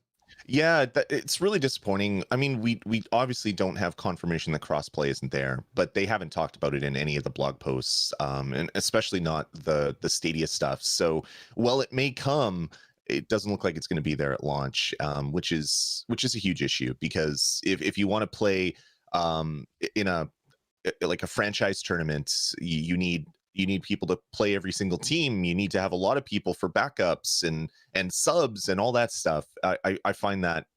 Yeah, it's really disappointing. I mean, we obviously don't have confirmation that crossplay isn't there, but they haven't talked about it in any of the blog posts, and especially not the Stadia stuff. So, while it may come, it doesn't look like it's going to be there at launch, which is a huge issue because if you want to play in a like a franchise tournament, you need people to play every single team. You need to have a lot of people for backups and subs and all that stuff. I find that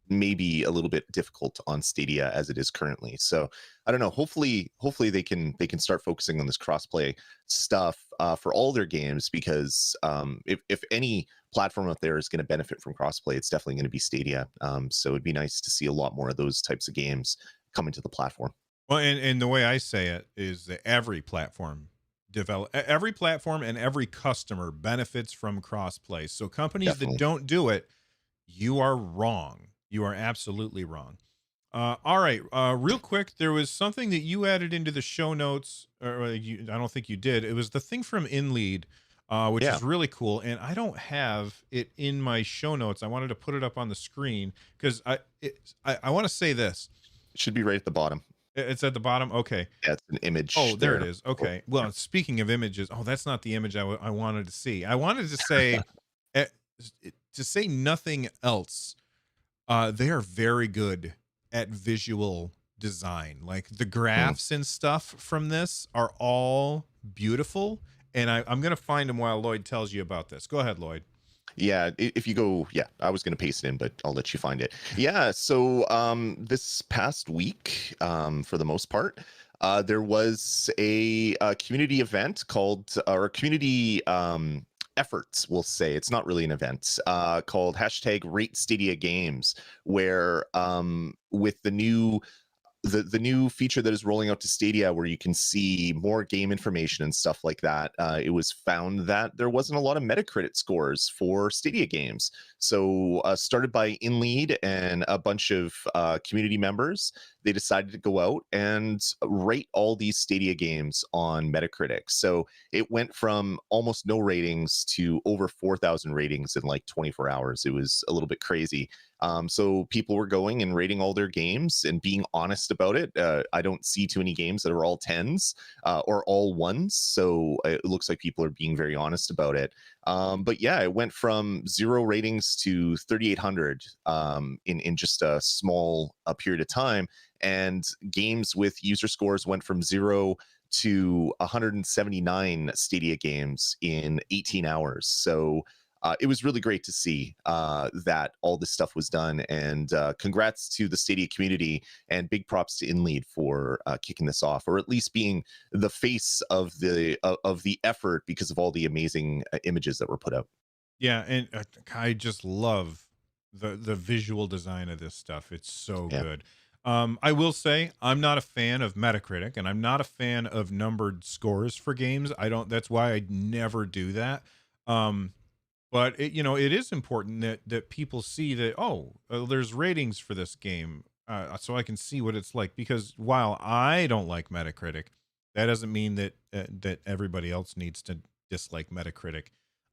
maybe a little bit difficult on Stadia as it is currently. So I don't know. Hopefully they can start focusing on this crossplay stuff for all their games, because if any platform out there is going to benefit from crossplay, it's definitely going to be Stadia. So it'd be nice to see a lot more of those types of games coming to the platform. Well, and the way I say it is that every platform and every customer benefits from crossplay. So companies that Definitely. don't do it, you are wrong. You are absolutely wrong. All right, real quick, there was something that you added into the show notes, or I don't think you did. It was the thing from InLead, which Yeah, is really cool, and I don't have it in my show notes. I wanted to put it up on the screen because I want to say this. it should be right at the bottom. It's at the bottom. Okay. Yeah, it's an Oh, image there it there. is. Okay. Well, speaking of images, oh, that's not the image I wanted to see. I wanted to say, eh, to say nothing else. They are very good at visual design. Like, the Hmm. graphs and stuff from this are all beautiful. And I'm gonna find them while Lloyd tells you about this. Go ahead, Lloyd. Yeah, if you go, yeah, I was going to paste it in, but I'll let you find it. Yeah, so this past week, for the most part, there was a community event called, or community efforts, we'll say. It's not really an event, called hashtag Rate Stadia Games, where with the new feature that is rolling out to Stadia, where you can see more game information and stuff like that, it was found that there wasn't a lot of Metacritic scores for Stadia games. So, started by InLead and a bunch of community members, they decided to go out and rate all these Stadia games on Metacritic. So it went from almost no ratings to over 4,000 ratings in like 24 hours. It was a little bit crazy. So people were going and rating all their games and being honest about it. I don't see too many games that are all tens or all ones. So it looks like people are being very honest about it. But yeah, it went from 0 ratings to 3,800 in just a small period of time. And games with user scores went from 0 to 179 Stadia games in 18 hours. So it was really great to see that all this stuff was done. And congrats to the Stadia community, and big props to InLead for kicking this off, or at least being the face of the effort, because of all the amazing images that were put out. Yeah, and I just love the visual design of this stuff. It's so Yeah. good. I will say I'm not a fan of Metacritic, and I'm not a fan of numbered scores for games. I don't. That's why I never do that. Um, but it is important that people see that, oh, there's ratings for this game. so I can see what it's like. Because while I don't like Metacritic, that doesn't mean that that everybody else needs to dislike Metacritic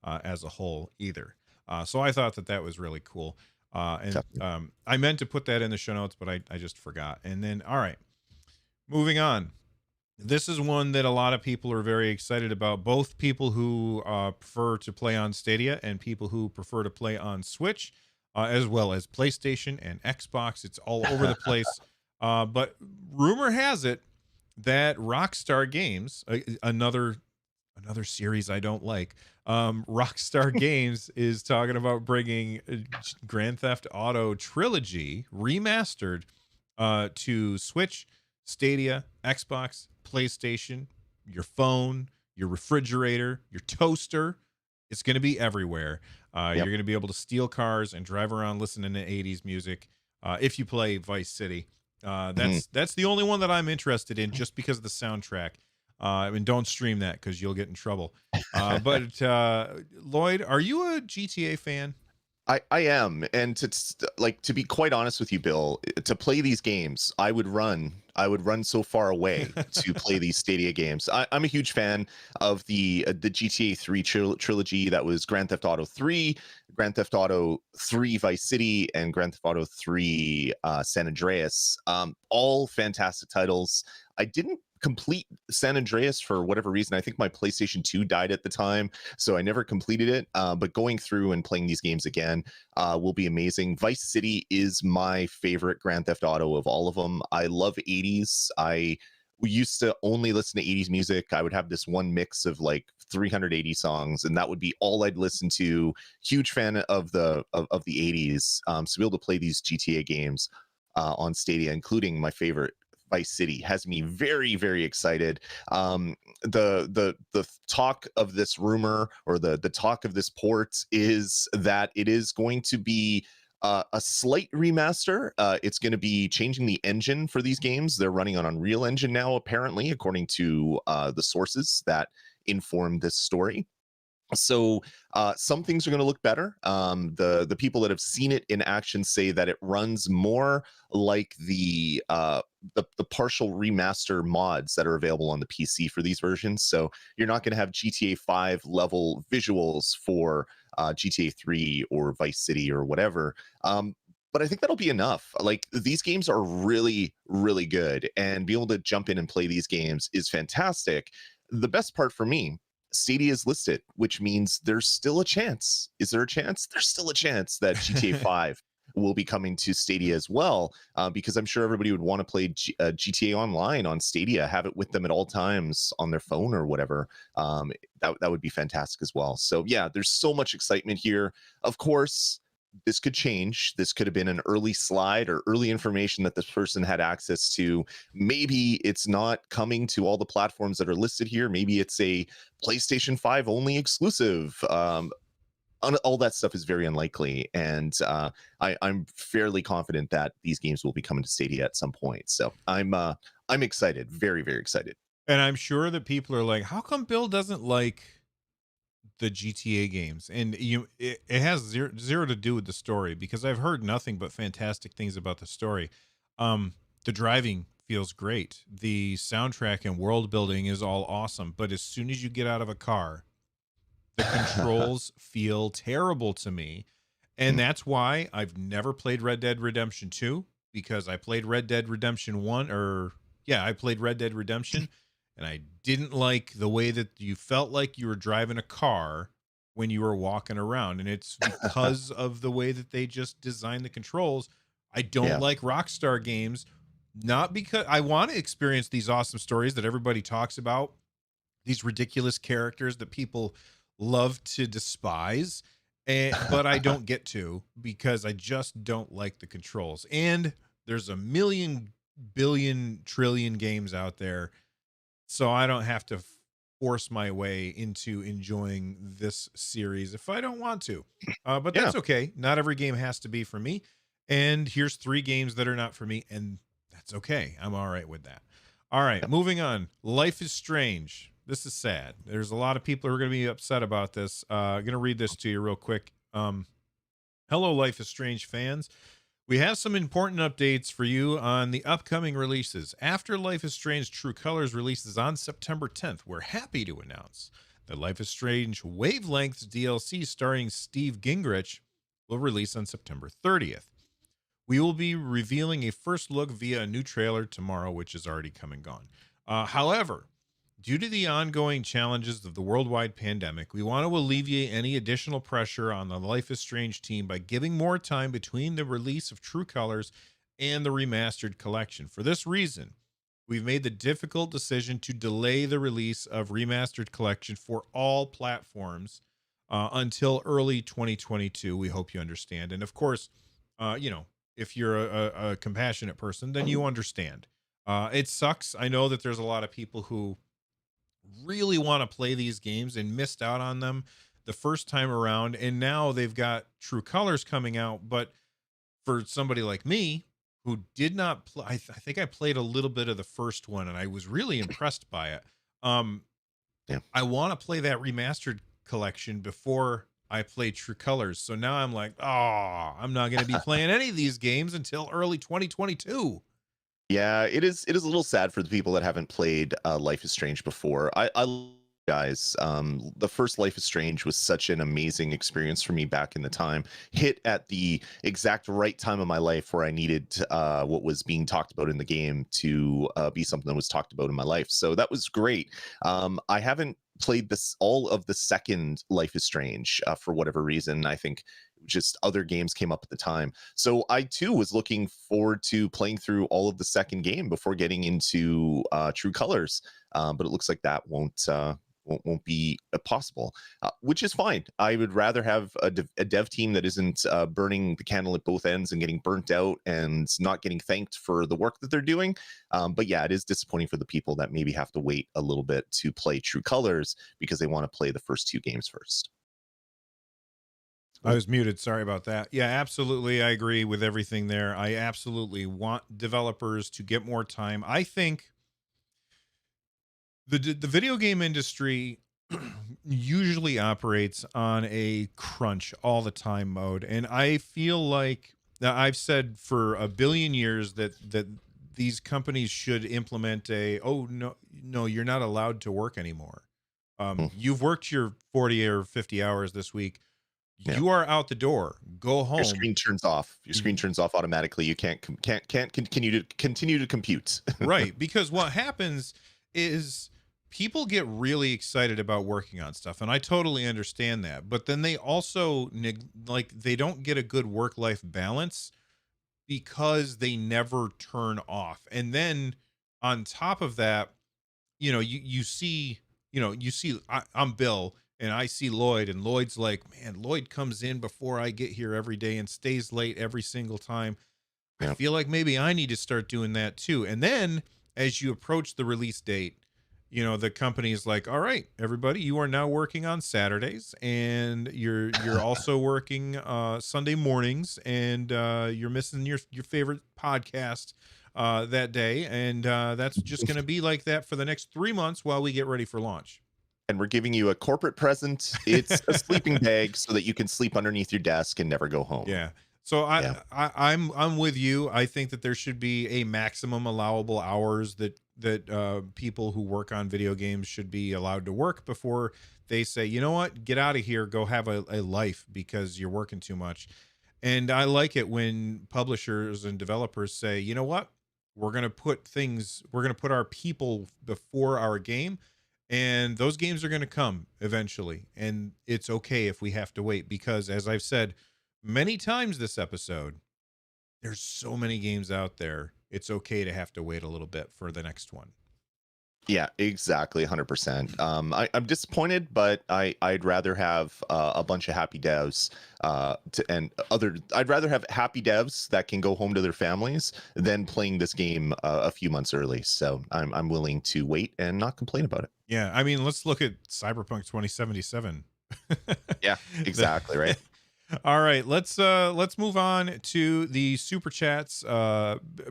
as a whole either. So I thought that that was really cool. And Definitely. I meant to put that in the show notes, but I just forgot. And then, all right, moving on. This is one that a lot of people are very excited about. Both people who prefer to play on Stadia and people who prefer to play on Switch, as well as PlayStation and Xbox. It's all over the place. But rumor has it that Rockstar Games, another series I don't like, Rockstar Games is talking about bringing Grand Theft Auto Trilogy remastered to Switch, Stadia, Xbox, PlayStation, your phone, your refrigerator, your toaster. It's going to be everywhere. You're Yep. going to be able to steal cars and drive around listening to 80s music if you play Vice City. Mhm. That's the only one that I'm interested in, just because of the soundtrack. And don't stream that because you'll get in trouble. But Lloyd, are you a GTA fan? I am, and like to be quite honest with you, Bill, to play these games, I would run so far away to play these Stadia games. I'm a huge fan of the GTA 3 trilogy. That was Grand Theft Auto 3, Grand Theft Auto 3 Vice City, and Grand Theft Auto 3 San Andreas. All fantastic titles. I didn't complete San Andreas for whatever reason. I think my PlayStation 2 died at the time, so I never completed it. But going through and playing these games again will be amazing. Vice City is my favorite Grand Theft Auto of all of them. I love 80s. We used to only listen to 80s music. I would have this one mix of like 380 songs, and that would be all I'd listen to. Huge fan of the 80s. So be able to play these GTA games on Stadia, including my favorite Vice City, has me very, very excited. The talk of this rumor, or the talk of this port, is that it is going to be a slight remaster. It's going to be changing the engine for these games. They're running on Unreal Engine now, apparently, according to the sources that inform this story. So some things are going to look better. The people that have seen it in action say that it runs more like the partial remaster mods that are available on the PC for these versions. So you're not going to have GTA 5 level visuals for GTA 3 or Vice City or whatever. But I think that'll be enough. Like, these games are really, really good, and being able to jump in and play these games is fantastic. The best part for me, Stadia is listed, which means there's still a chance. Is there a chance? There's still a chance that GTA 5 will be coming to Stadia as well, because I'm sure everybody would want to play GTA Online on Stadia, have it with them at all times on their phone or whatever. That would be fantastic as well. So yeah, there's so much excitement here. Of course, this could change. This could have been an early slide or early information that this person had access to. Maybe it's not coming to all the platforms that are listed here. Maybe it's a PlayStation 5 only exclusive. All that stuff is very unlikely, and I'm fairly confident that these games will be coming to Stadia at some point. So I'm excited, very, very excited. And I'm sure that people are like, how come Bill doesn't like the GTA games? And it has zero to do with the story, because I've heard nothing but fantastic things about the story. The driving feels great. The soundtrack and world building is all awesome. But as soon as you get out of a car, the controls feel terrible to me. And that's why I've never played Red Dead Redemption 2, because I played Red Dead Redemption 1, or yeah, I played Red Dead Redemption, and I didn't like the way that you felt like you were driving a car when you were walking around. And it's because of the way that they just designed the controls. I don't Yeah. like Rockstar games, not because I want to experience these awesome stories that everybody talks about, these ridiculous characters that people love to despise, but I don't get to, because I just don't like the controls. And there's a million billion trillion games out there, so I don't have to force my way into enjoying this series if I don't want to. But Yeah. that's okay. Not every game has to be for me. And here's 3 games that are not for me, and that's okay. I'm all right with that. All right, moving on. Life is Strange. This is sad. There's a lot of people who are going to be upset about this. I'm going to read this to you real quick. Hello, Life is Strange fans. We have some important updates for you on the upcoming releases. After Life is Strange True Colors releases on September 10th, we're happy to announce that Life is Strange Wavelengths DLC starring Steve Gingrich will release on September 30th. We will be revealing a first look via a new trailer tomorrow, which is already come and gone. However, due to the ongoing challenges of the worldwide pandemic, we want to alleviate any additional pressure on the Life is Strange team by giving more time between the release of True Colors and the remastered collection. For this reason, we've made the difficult decision to delay the release of remastered collection for all platforms until early 2022. We hope you understand. And of course, if you're a compassionate person, then you understand. It sucks. I know that there's a lot of people who really want to play these games and missed out on them the first time around, and now they've got True Colors coming out. But for somebody like me who did not play, I think I played a little bit of the first one and I was really impressed by it. um Yeah. I want to play that remastered collection before I play True Colors, so now I'm like, oh, I'm not going to be playing any of these games until early 2022. Yeah, it is a little sad for the people that haven't played Life is Strange before. I love guys. The first Life is Strange was such an amazing experience for me back in the time. Hit at the exact right time of my life where I needed what was being talked about in the game to be something that was talked about in my life. So that was great. I haven't played this all of the second Life is Strange for whatever reason. I think just other games came up at the time. So I too was looking forward to playing through all of the second game before getting into True Colors. But it looks like that won't be possible, which is fine. I would rather have a dev team that isn't burning the candle at both ends and getting burnt out and not getting thanked for the work that they're doing. But yeah, it is disappointing for the people that maybe have to wait a little bit to play True Colors because they want to play the first two games first. I was muted. Sorry about that. Yeah, absolutely. I agree with everything there. I absolutely want developers to get more time. I think the video game industry usually operates on a crunch all the time mode, and I feel like now I've said for a billion years that these companies should implement a, oh no, you're not allowed to work anymore. Hmm. You've worked your 40 or 50 hours this week. Yeah. You are out the door. Go home. Your screen turns off. Your screen turns off automatically. You can't continue to compute. Right, because what happens is people get really excited about working on stuff, and I totally understand that. But then they also like they don't get a good work-life balance because they never turn off. And then on top of that, I'm Bill and I see Lloyd, and Lloyd's like, man, Lloyd comes in before I get here every day and stays late every single time. I Yeah. feel like maybe I need to start doing that too. And then as you approach the release date, the company is like, all right, everybody, you are now working on Saturdays, and you're also working Sunday mornings, and you're missing your favorite podcast that day. And that's just going to be like that for the next 3 months while we get ready for launch. And we're giving you a corporate present. It's a sleeping bag so that you can sleep underneath your desk and never go home. Yeah. So Yeah. I'm with you. I think that there should be a maximum allowable hours that people who work on video games should be allowed to work before they say, you know what, get out of here, go have a life because you're working too much. And I like it when publishers and developers say, you know what, we're gonna put our people before our game, and those games are going to come eventually, and it's okay if we have to wait, because as I've said many times this episode, there's so many games out there. It's okay to have to wait a little bit for the next one. Yeah, exactly, 100%. I'm disappointed, but I'd rather have a bunch of happy devs, I'd rather have happy devs that can go home to their families than playing this game a few months early. So I'm willing to wait and not complain about it. Yeah, I mean, let's look at Cyberpunk 2077. Yeah, exactly, right. All right, let's move on to the super chats.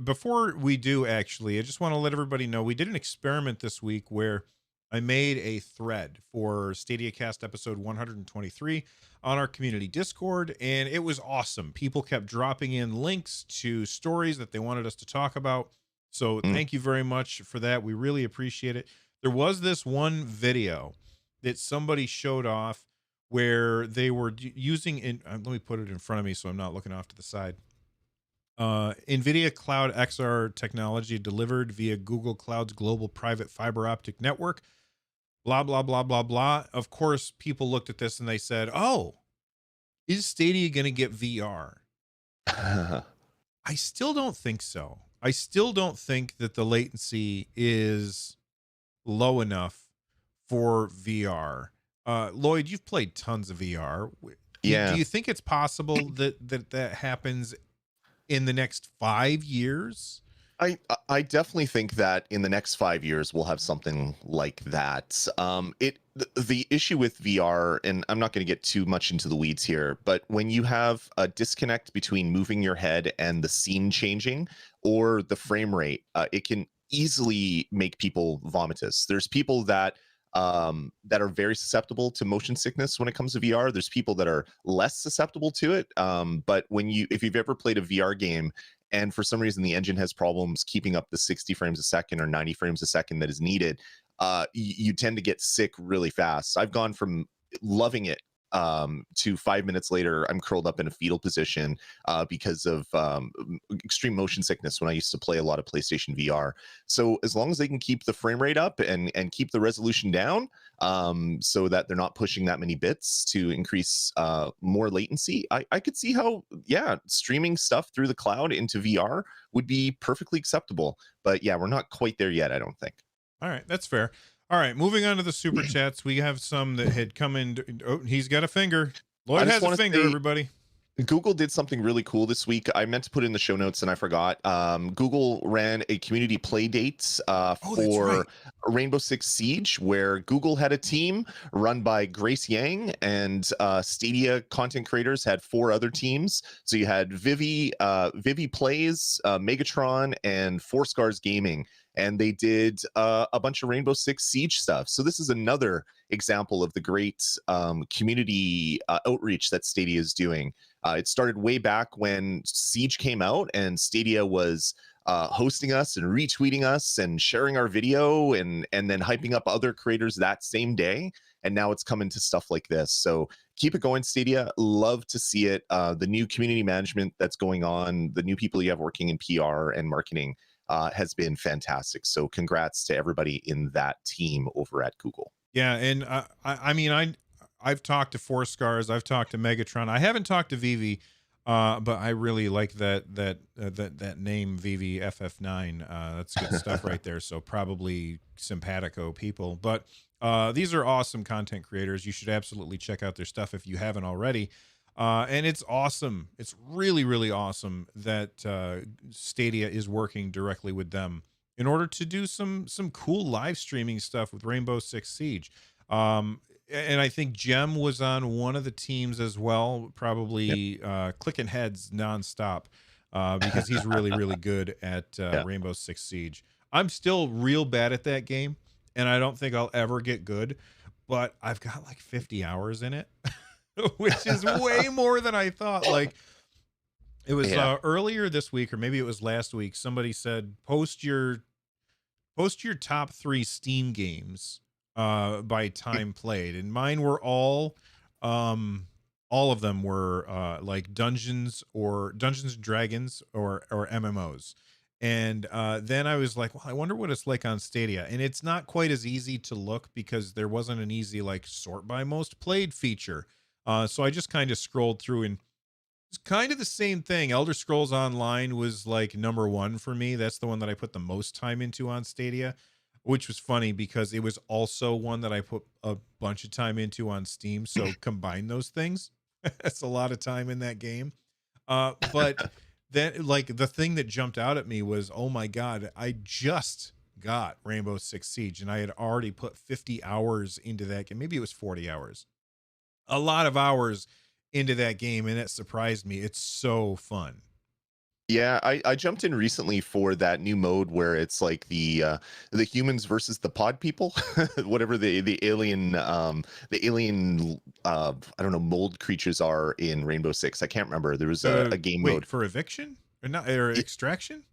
Before we do, actually, I just want to let everybody know we did an experiment this week where I made a thread for Stadiacast episode 123 on our community Discord, and it was awesome. People kept dropping in links to stories that they wanted us to talk about. So Mm. thank you very much for that. We really appreciate it. There was this one video that somebody showed off where they were using let me put it in front of me so I'm not looking off to the side. NVIDIA Cloud XR technology delivered via Google Cloud's global private fiber optic network. Blah, blah, blah, blah, blah. Of course, people looked at this and they said, oh, is Stadia going to get VR? I still don't think so. I still don't think that the latency is low enough for VR. Lloyd, you've played tons of VR. Do Yeah. you think it's possible that happens in the next 5 years? I definitely think that in the next 5 years we'll have something like that. The issue with VR, and I'm not going to get too much into the weeds here, but when you have a disconnect between moving your head and the scene changing or the frame rate, it can easily make people vomitous. There's people that are very susceptible to motion sickness when it comes to VR. There's people that are less susceptible to it. But if you've ever played a VR game and for some reason the engine has problems keeping up the 60 frames a second or 90 frames a second that is needed, you tend to get sick really fast. I've gone from loving it to 5 minutes later, I'm curled up in a fetal position because of extreme motion sickness when I used to play a lot of PlayStation VR. So as long as they can keep the frame rate up and keep the resolution down so that they're not pushing that many bits to increase more latency, I could see how, yeah, streaming stuff through the cloud into VR would be perfectly acceptable. But yeah, we're not quite there yet, I don't think. All right, that's fair. All right, moving on to the super chats. We have some that had come in. Oh, he's got a finger. Lloyd has a finger, everybody. Google did something really cool this week. I meant to put in the show notes and I forgot. Google ran a community play date for Rainbow Six Siege, where Google had a team run by Grace Yang, and Stadia content creators had 4 other teams. So you had Vivi Plays, Megatron, and Four Scars Gaming. And they did a bunch of Rainbow Six Siege stuff. So this is another example of the great community outreach that Stadia is doing. It started way back when Siege came out, and Stadia was hosting us and retweeting us and sharing our video and then hyping up other creators that same day. And now it's coming to stuff like this. So keep it going, Stadia. Love to see it. The new community management that's going on, the new people you have working in PR and marketing has been fantastic. So congrats to everybody in that team over at Google. Yeah, and I mean, I've talked to Four Scars, I've talked to Megatron. I haven't talked to Vivi, but I really like that name, Vivi FF9. That's good stuff right there. So probably simpatico people, but these are awesome content creators. You should absolutely check out their stuff if you haven't already. And it's awesome. It's really, really awesome that Stadia is working directly with them in order to do some cool live streaming stuff with Rainbow Six Siege. And I think Jem was on one of the teams as well, probably clicking heads nonstop because he's really, really good at Rainbow Six Siege. I'm still real bad at that game, and I don't think I'll ever get good, but I've got like 50 hours in it. Which is way more than I thought. Like, it was earlier this week, or maybe it was last week, somebody said post your top 3 Steam games by time played, and mine were all of them were like Dungeons and Dragons or MMOs. And then I was like, well, I wonder what it's like on Stadia. And it's not quite as easy to look because there wasn't an easy like sort by most played feature. So I just kind of scrolled through, and it's kind of the same thing. Elder Scrolls Online was like number 1 for me. That's the one that I put the most time into on Stadia, which was funny because it was also one that I put a bunch of time into on Steam. So combine those things. That's a lot of time in that game. But then like the thing that jumped out at me was, oh my God, I just got Rainbow Six Siege and I had already put 50 hours into that game. Maybe it was 40 hours. A lot of hours into that game, and it surprised me. It's so fun. Yeah, I jumped in recently for that new mode where it's like the humans versus the pod people, whatever the alien I don't know, mold creatures are in Rainbow Six. I can't remember. There was a game Wait, mode. for eviction or not, or extraction?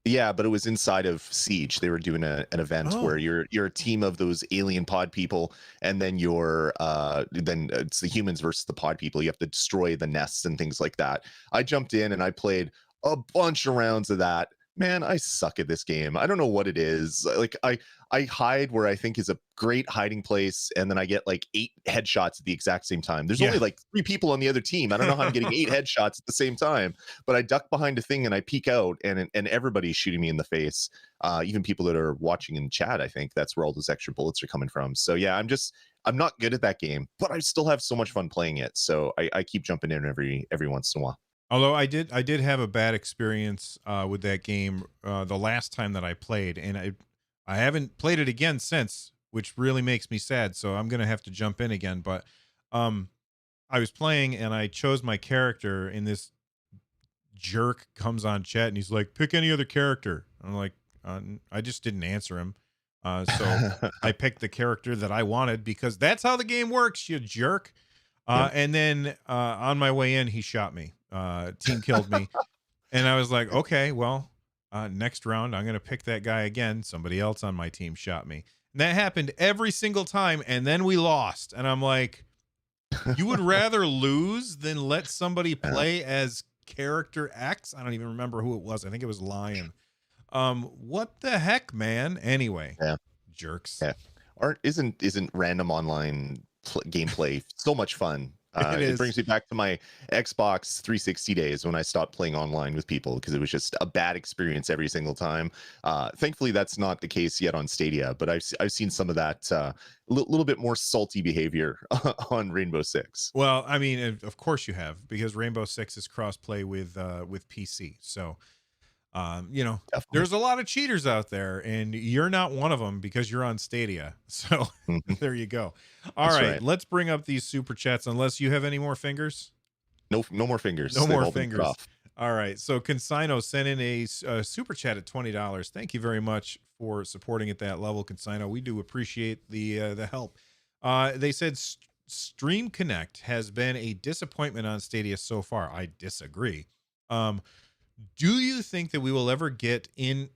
Yeah, but it was inside of Siege. They were doing an event where Oh, you're a team of those alien pod people, and then then it's the humans versus the pod people. You have to destroy the nests and things like that. I jumped in and I played a bunch of rounds of that. Man, I suck at this game. I don't know what it is. Like I hide where I think is a great hiding place, and then I get like 8 headshots at the exact same time. There's yeah. only like 3 people on the other team. I don't know how I'm getting 8 headshots at the same time, but I duck behind a thing and I peek out, and everybody's shooting me in the face. Even people that are watching in chat, I think that's where all those extra bullets are coming from. So yeah, I'm not good at that game, but I still have so much fun playing it. So I keep jumping in every once in a while. Although I did have a bad experience with that game the last time that I played, and I haven't played it again since, which really makes me sad. So I'm gonna have to jump in again. But um, I was playing and I chose my character, and this jerk comes on chat and he's like, "Pick any other character." I'm like, I just didn't answer him. So I picked the character that I wanted because that's how the game works, you jerk. Yep. And then on my way in, he shot me. Team killed me, and I was like, okay, well, next round I'm gonna pick that guy again. Somebody else on my team shot me. And that happened every single time, and then we lost. And I'm like, you would rather lose than let somebody Yeah. play as character X? I don't even remember who it was. I think it was Lion. What the heck, man? Anyway, Yeah. jerks. Yeah. Art isn't random online gameplay so much fun. It It is. brings me back to my Xbox 360 days when I stopped playing online with people because it was just a bad experience every single time. Thankfully, that's not the case yet on Stadia, but I've seen some of that little bit more salty behavior on Rainbow Six. Well, I mean, of course you have, because Rainbow Six is crossplay with PC. So, Definitely. there's a lot of cheaters out there, and you're not one of them because you're on Stadia. So, Mhm. there you go. All That's right, right. let's bring up these super chats. Unless you have any more fingers. No more fingers. No They've more all been cut fingers. off. All right. So Consigno sent in a super chat at $20. Thank you very much for supporting at that level, Consigno. We do appreciate the help. They said Stream Connect has been a disappointment on Stadia so far. I disagree. Um, do you think that we will ever get it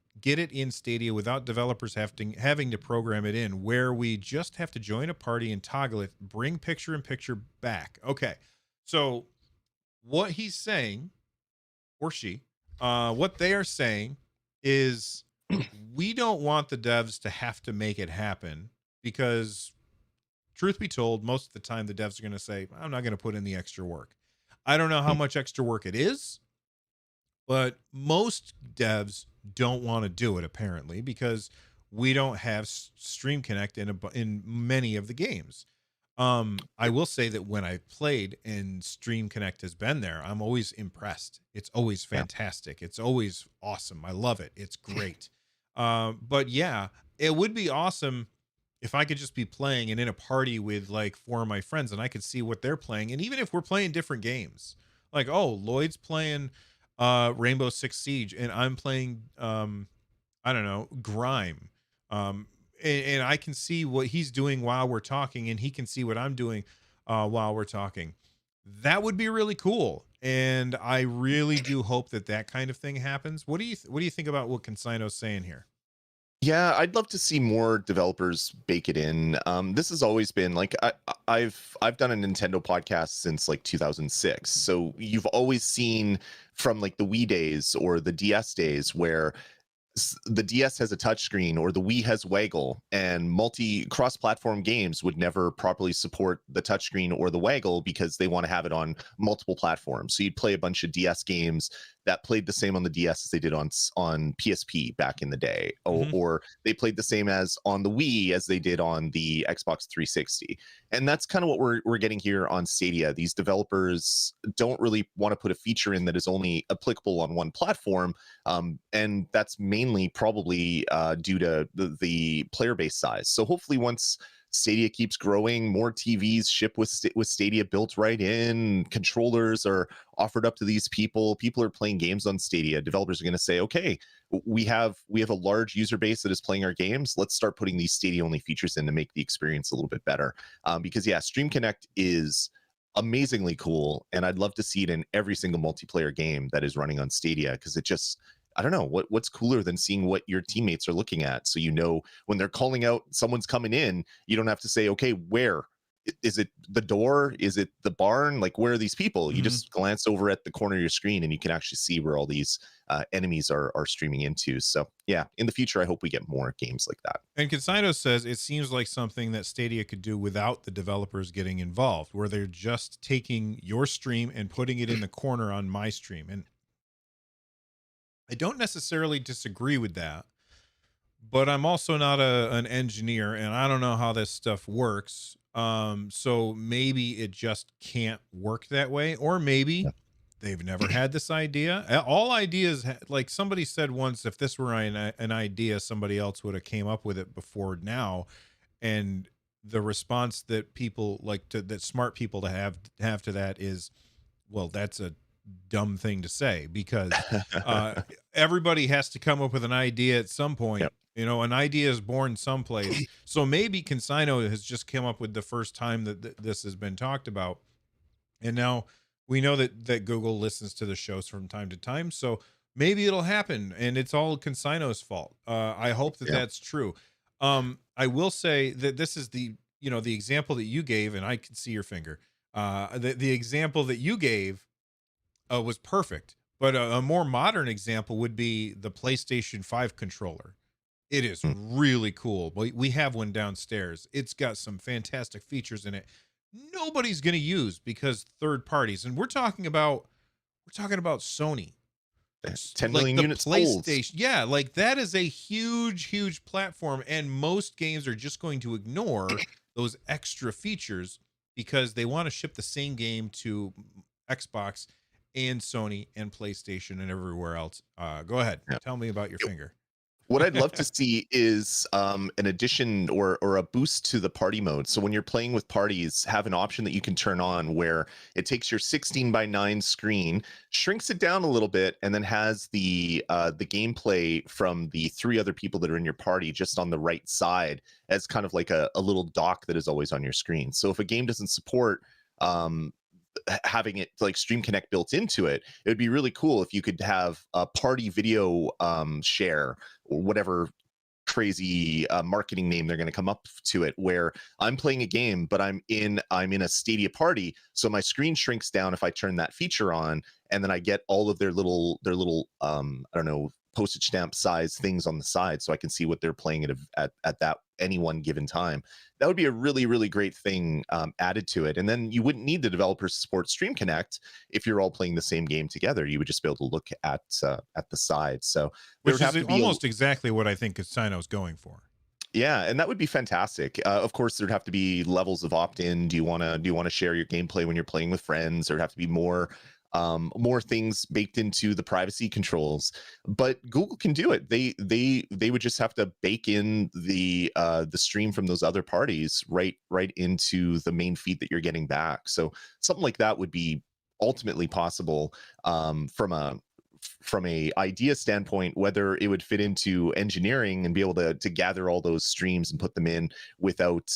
in Stadia without developers having to program it in, where we just have to join a party and toggle it, bring picture in picture back? Okay. So what he's saying, or she, what they are saying is, we don't want the devs to have to make it happen, because truth be told, most of the time the devs are going to say, I'm not going to put in the extra work. I don't know how much extra work it is, but most devs don't want to do it, apparently, because we don't have Stream Connect in many of the games. I will say that when I played and Stream Connect has been there, I'm always impressed. It's always Yeah. fantastic. It's always awesome. I love it. It's great. But yeah, it would be awesome if I could just be playing and in a party with like 4 of my friends, and I could see what they're playing. And even if we're playing different games, like, oh, Lloyd's playing Rainbow Six Siege and I'm playing I don't know, grime. And I can see what he's doing while we're talking, and he can see what I'm doing while we're talking. That would be really cool, and I really do hope that that kind of thing happens. What do you think about what Consigno's saying here? Yeah, I'd love to see more developers bake it in. This has always been like I've done a Nintendo podcast since like 2006, so you've always seen from like the Wii days or the DS days where the DS has a touchscreen or the Wii has Waggle, and multi cross-platform games would never properly support the touchscreen or the Waggle because they want to have it on multiple platforms. So you'd play a bunch of DS games that played the same on the DS as they did on PSP back in the day, Mhm. or they played the same as on the Wii as they did on the Xbox 360. And that's kind of what we're getting here on Stadia. These developers don't really want to put a feature in that is only applicable on one platform, and that's mainly probably due to the player base size. So hopefully, once Stadia keeps growing, more TVs ship with Stadia built right in, controllers are offered up to these people are playing games on Stadia. Developers are going to say, okay, we have a large user base that is playing our games. Let's start putting these Stadia only features in to make the experience a little bit better. Because yeah, Stream Connect is amazingly cool, and I'd love to see it in every single multiplayer game that is running on Stadia, because it just, I don't know, what's cooler than seeing what your teammates are looking at, so you know when they're calling out someone's coming in, you don't have to say, okay, where is it, the door, is it the barn, like where are these people? You Mhm. just glance over at the corner of your screen and you can actually see where all these enemies are streaming into. So yeah, in the future I hope we get more games like that. And Consido says it seems like something that Stadia could do without the developers getting involved, where they're just taking your stream and putting it in the corner on my stream. And I don't necessarily disagree with that, but I'm also not an engineer and I don't know how this stuff works. So maybe it just can't work that way, or Yeah. maybe they've never had this idea. All ideas, like somebody said once, if this were an idea, somebody else would have came up with it before now. And the response that people like to that smart people to have to that is, well, that's a dumb thing to say, because uh everybody has to come up with an idea at some point. Yep. You know, an idea is born someplace. So maybe Consino has just come up with the first time that this has been talked about. And now we know that Google listens to the shows from time to time. So maybe it'll happen and it's all Consino's fault. I hope that Yeah. that's true. I will say that this is the, you know, the example that you gave, and I can see your finger. The example that you gave was perfect. But a more modern example would be the PlayStation 5 controller. It is Mm. really cool. We have one downstairs. It's got some fantastic features in it. Nobody's going to use because third parties, and we're talking about Sony, 10 like million the units sold. PlayStation. Yeah, like that is a huge platform, and most games are just going to ignore those extra features because they want to ship the same game to Xbox and Sony and PlayStation and everywhere else. Go ahead, Yeah. tell me about your finger. What I'd love to see is an addition or a boost to the party mode. So when you're playing with parties, have an option that you can turn on where it takes your 16:9 screen, shrinks it down a little bit, and then has the gameplay from the three other people that are in your party just on the right side as kind of like a little dock that is always on your screen. So if a game doesn't support um, having it like Stream Connect built into it, it would be really cool if you could have a party video share or whatever crazy marketing name they're going to come up to it, where I'm playing a game but I'm in a Stadia party, so my screen shrinks down if I turn that feature on, and then I get all of their little I don't know, postage stamp size things on the side so I can see what they're playing at that any one given time. That would be a really great thing added to it, and then you wouldn't need the developers to support Stream Connect if you're all playing the same game together. You would just be able to look at the side. So there Which would is have to be a, almost exactly what I think Casino's going for. yeah, and that would be fantastic. Of course, there'd have to be levels of opt-in. Do you want to share your gameplay when you're playing with friends? There'd have to be more things baked into the privacy controls. But Google can do it. They would just have to bake in the stream from those other parties right into the main feed that you're getting back. So something like that would be ultimately possible from a idea standpoint. Whether it would fit into engineering and be able to gather all those streams and put them in without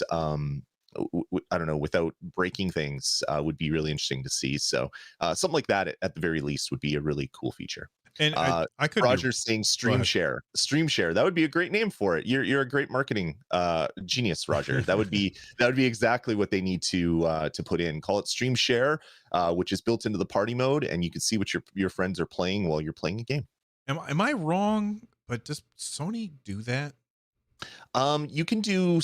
I don't know, without breaking things, would be really interesting to see. So something like that at the very least would be a really cool feature. And uh I could be Roger's saying Go stream share, that would be a great name for it. You're a great marketing genius, Roger. That would be exactly what they need to put in. Call it stream share, which is built into the party mode, and you can see what your friends are playing while you're playing a game. Am I wrong? But does Sony do that? You can do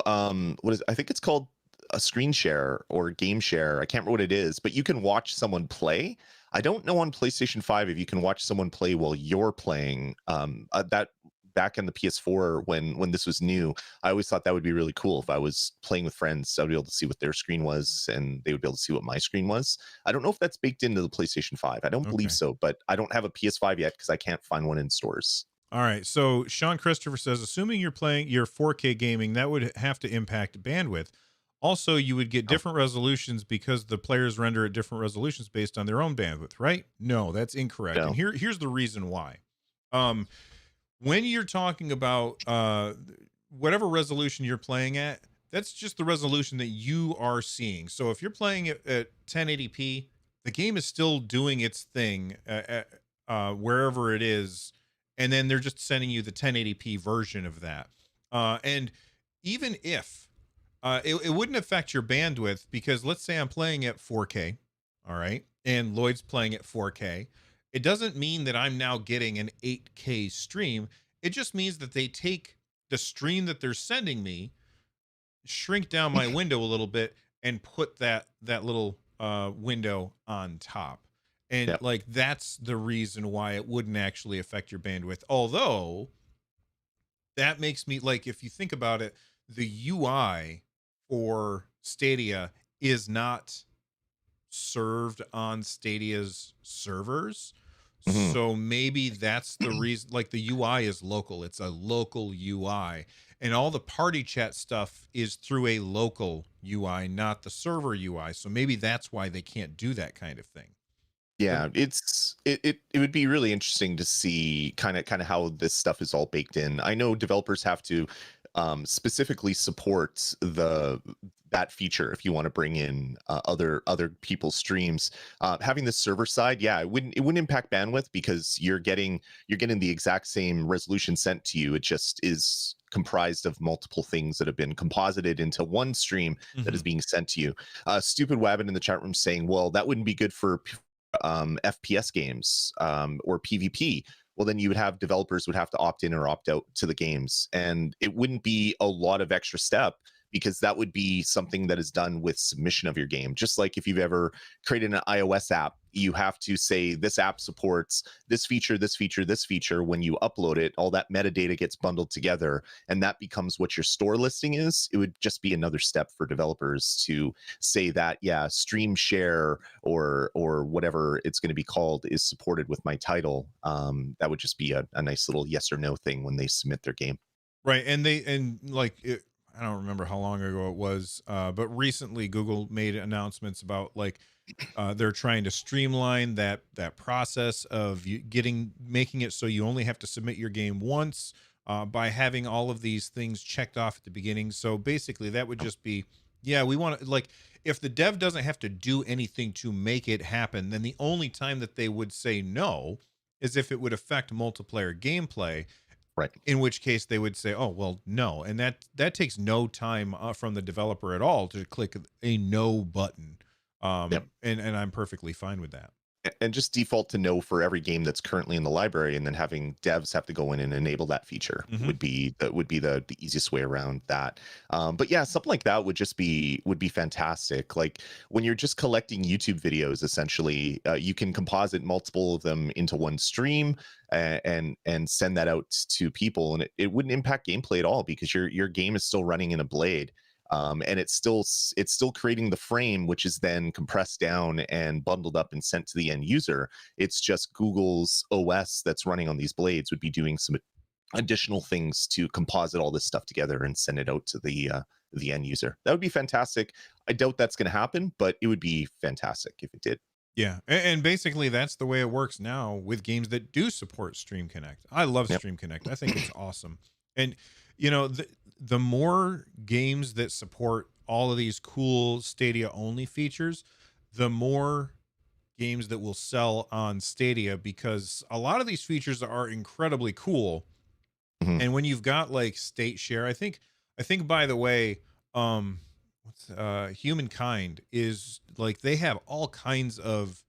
what is, I think it's called a screen share or game share. I can't remember what it is, but you can watch someone play. I don't know on PlayStation 5 if you can watch someone play while you're playing. That back in the PS4 when this was new, I always thought that would be really cool. If I was playing with friends, I'd be able to see what their screen was and they would be able to see what my screen was. I don't know if that's baked into the PlayStation 5. I don't believe Okay. so, but I don't have a PS5 yet because I can't find one in stores. All right. So Sean Christopher says, assuming you're playing your 4K gaming, that would have to impact bandwidth. Also, you would get Oh, different resolutions because the players render at different resolutions based on their own bandwidth, right? No, that's incorrect. And no. here's the reason why. Um, when you're talking about whatever resolution you're playing at, that's just the resolution that you are seeing. So if you're playing it at 1080p, the game is still doing its thing wherever it is, and then they're just sending you the 1080p version of that. And even if it wouldn't affect your bandwidth, because let's say I'm playing at 4K, all right, and Lloyd's playing at 4K. It doesn't mean that I'm now getting an 8K stream. It just means that they take the stream that they're sending me, shrink down my window a little bit, and put that little window on top. And Yeah. like that's the reason why it wouldn't actually affect your bandwidth. Although that makes me like, if you think about it, the UI for Stadia is not served on Stadia's servers. Mhm. So maybe that's the reason, like the UI is local. It's a local UI. And all the party chat stuff is through a local UI, not the server UI. So maybe that's why they can't do that kind of thing. But Yeah, it would be really interesting to see kind of how this stuff is all baked in. I know developers have to specifically support the that feature if you want to bring in other people's streams. Having the server side, yeah, it wouldn't impact bandwidth because you're getting the exact same resolution sent to you. It just is comprised of multiple things that have been composited into one stream that is Mhm. being sent to you. Stupid Wabbit in the chat room saying, well, that wouldn't be good for FPS games or PvP. Well, then you would have developers would have to opt in or opt out to the games, and it wouldn't be a lot of extra step because that would be something that is done with submission of your game. Just like if you've ever created an iOS app, you have to say this app supports this feature, this feature, this feature. When you upload it, all that metadata gets bundled together, and that becomes what your store listing is. It would just be another step for developers to say that, yeah, stream share or whatever it's going to be called is supported with my title. That would just be a nice little yes or no thing when they submit their game. Right. And like I don't remember how long ago it was, but recently Google made announcements about like they're trying to streamline that process of you making it so you only have to submit your game once, by having all of these things checked off at the beginning. So basically, that would just be, yeah, we want to, like, if the dev doesn't have to do anything to make it happen, then the only time that they would say no is if it would affect multiplayer gameplay, Right. in which case they would say, oh well, no. And that takes no time from the developer at all to click a no button. Yep. And I'm perfectly fine with that. And just default to no for every game that's currently in the library, and then having devs have to go in and enable that feature Hmm. would be the easiest way around that. But yeah, something like that would be fantastic. Like when you're just collecting YouTube videos, essentially, you can composite multiple of them into one stream and send that out to people, and it wouldn't impact gameplay at all because your game is still running in a blade. And it's still creating the frame, which is then compressed down and bundled up and sent to the end user. It's just Google's OS that's running on these blades would be doing some additional things to composite all this stuff together and send it out to the end user. That would be fantastic. I doubt that's going to happen, but it would be fantastic if it did. Yeah, and basically that's the way it works now with games that do support Stream Connect. I love Yep. Stream Connect. I think it's awesome. And you know, the more games that support all of these cool Stadia only features, the more games that will sell on Stadia, because a lot of these features are incredibly cool. Mhm. And when you've got like state share, I think by the way, what's Humankind is like, they have all kinds of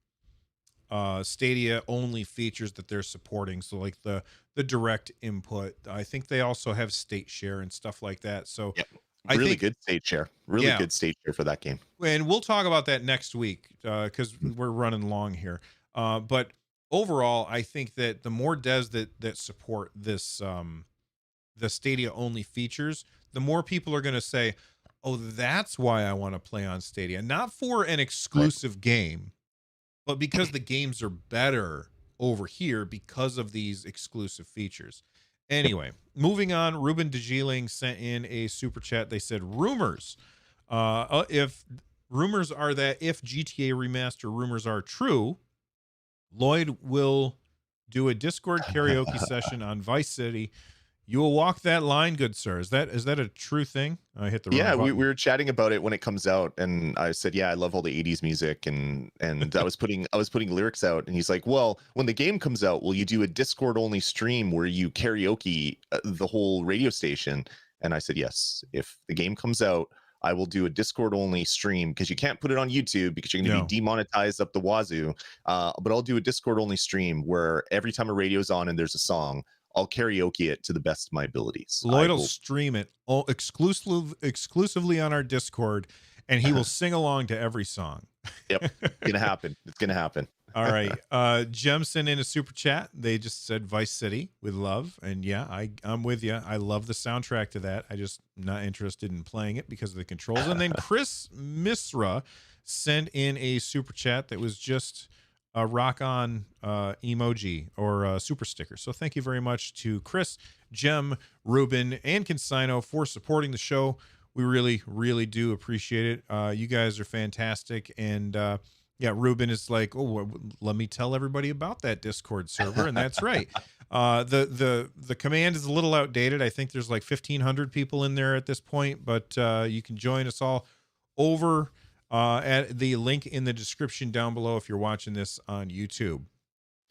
Stadia only features that they're supporting. So like the direct input. I think they also have state share and stuff like that. So Yep. I Really think, good stage share. Really yeah, good stage share for that game. and we'll talk about that next week because we're running long here. But overall, I think that the more devs that support this the Stadia only features, the more people are going to say, "Oh, that's why I want to play on Stadia, not for an Right. exclusive game, but because the games are better over here because of these exclusive features." Anyway, moving on. Ruben DeGeeling sent in a super chat. They said rumors. If rumors are that if GTA remaster rumors are true, Lloyd will do a Discord karaoke session on Vice City. You will walk that line, good sir. Is that a true thing? I hit the wrong Yeah, button. we were chatting about it when it comes out, and I said, yeah, I love all the 80s music, and I was putting lyrics out, and he's like, well, when the game comes out, will you do a Discord only stream where you karaoke the whole radio station? And I said, yes. If the game comes out, I will do a Discord only stream, because you can't put it on YouTube because you're going to No. be demonetized up the wazoo. But I'll do a Discord only stream where every time a radio's on and there's a song, I'll karaoke it to the best of my abilities. Lloyd will stream it all exclusively on our Discord, and he will sing along to every song. Yep, it's gonna happen. It's gonna happen. All right. Jem sent in a super chat. They just said Vice City with love. And yeah, I'm with you. I love the soundtrack to that. I just not interested in playing it because of the controls. And then Chris Misra sent in a super chat that was just a rock on emoji or a super sticker. So thank you very much to Chris, Jem, Ruben, and Consino for supporting the show. We really, really do appreciate it. You guys are fantastic. And yeah, Ruben is like, oh, let me tell everybody about that Discord server, and that's right. The command is a little outdated. I think there's like 1,500 people in there at this point, but you can join us all over at the link in the description down below if you're watching this on YouTube.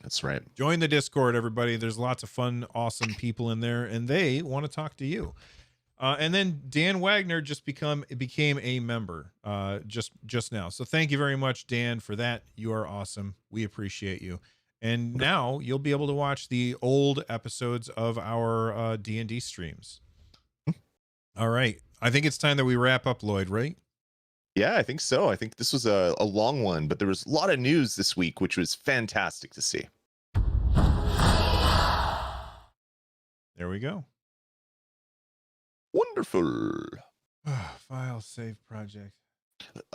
That's right. Join the Discord, everybody. There's lots of fun, awesome people in there, and they want to talk to you. And then Dan Wagner just became a member just now. So thank you very much, Dan, for that. You are awesome. We appreciate you. And now you'll be able to watch the old episodes of our D&D streams. All right. I think it's time that we wrap up, Lloyd, right? Yeah, I think so. I think this was a long one, but there was a lot of news this week, which was fantastic to see. There we go. Wonderful. File save project.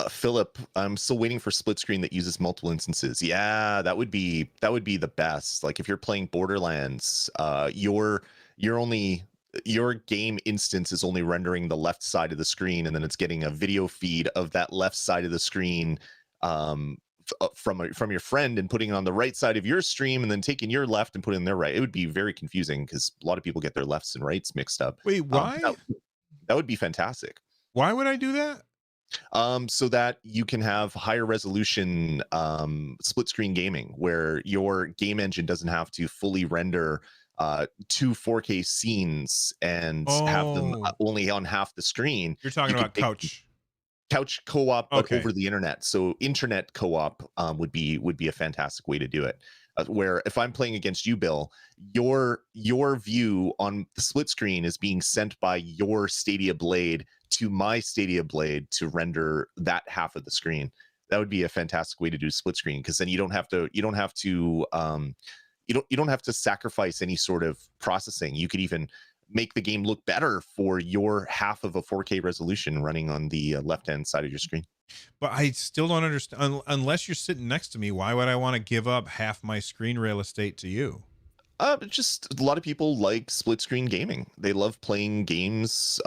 Philip, I'm still waiting for split screen that uses multiple instances. Yeah, that would be the best. Like if you're playing Borderlands, your game instance is only rendering the left side of the screen, and then it's getting a video feed of that left side of the screen from your friend and putting it on the right side of your stream, and then taking your left and putting their right. It would be very confusing because a lot of people get their lefts and rights mixed up. Wait, why? That would be fantastic. Why would I do that? So that you can have higher resolution split screen gaming, where your game engine doesn't have to fully render 2 4K scenes and have them only on half the screen. You're talking about couch co-op, but okay, over the internet. So internet co-op would be a fantastic way to do it. Where if I'm playing against you, Bill, your view on the split screen is being sent by your Stadia Blade to my Stadia Blade to render that half of the screen. That would be a fantastic way to do split screen, because then you don't have to sacrifice any sort of processing. You could even make the game look better for your half of a 4K resolution running on the left-hand side of your screen. But I still don't understand. Unless you're sitting next to me, why would I want to give up half my screen real estate to you? Just a lot of people like split screen gaming. They love playing games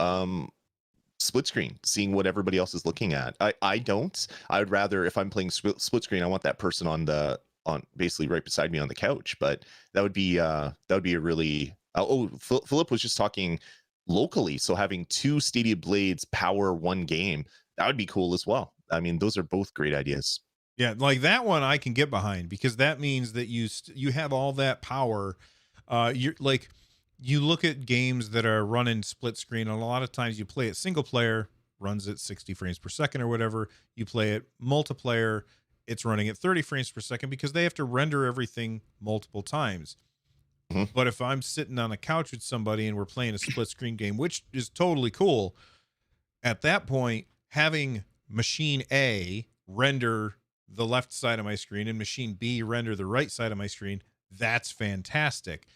split screen, seeing what everybody else is looking at. I don't. I would rather, if I'm playing split screen, I want that person on basically right beside me on the couch. But that would be a really Philip was just talking locally, so having 2 Stadia Blades power one game, that would be cool as well. I mean, those are both great ideas. Yeah, like that one I can get behind, because that means that you have all that power. You're like, you look at games that are running split screen, and a lot of times you play it single player, runs at 60 frames per second or whatever. You play it multiplayer, it's running at 30 frames per second, because they have to render everything multiple times. Mm-hmm. But if I'm sitting on a couch with somebody and we're playing a split screen game, which is totally cool, at that point, having machine A render the left side of my screen and machine B render the right side of my screen, that's fantastic.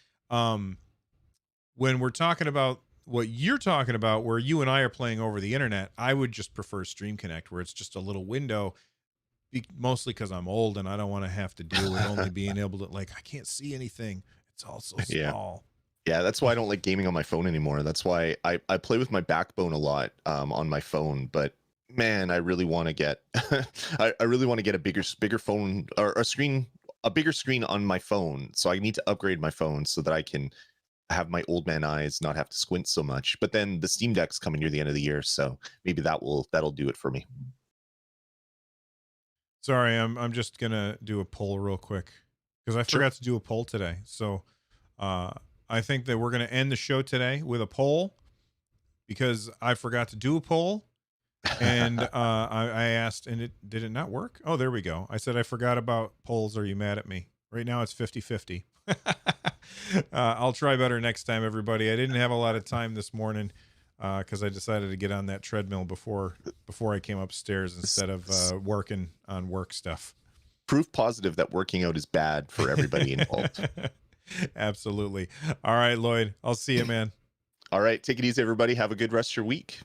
When we're talking about what you're talking about, where you and I are playing over the internet, I would just prefer Stream Connect, where it's just a little window, mostly because I'm old and I don't want to have to deal with only being able to, like, I can't see anything. It's all so small. Yeah, that's why I don't like gaming on my phone anymore. That's why I play with my backbone a lot on my phone. But man, I really want to get I really want to get a bigger phone or a bigger screen on my phone. So I need to upgrade my phone so that I can have my old man eyes, not have to squint so much. But then the Steam Deck's coming near the end of the year, so maybe that'll do it for me. Sorry, I'm just gonna do a poll real quick because I Sure. forgot to do a poll today. So uh, I think that we're gonna end the show today with a poll because I forgot to do a poll. And I asked, and did it not work? Oh, there we go. I said I forgot about polls. Are you mad at me? Right now it's 50-50. I'll try better next time, everybody. I didn't have a lot of time this morning because I decided to get on that treadmill before I came upstairs instead of working on work stuff. Proof positive that working out is bad for everybody involved. Absolutely. All right, Lloyd. I'll see you, man. All right, take it easy, everybody. Have a good rest of your week.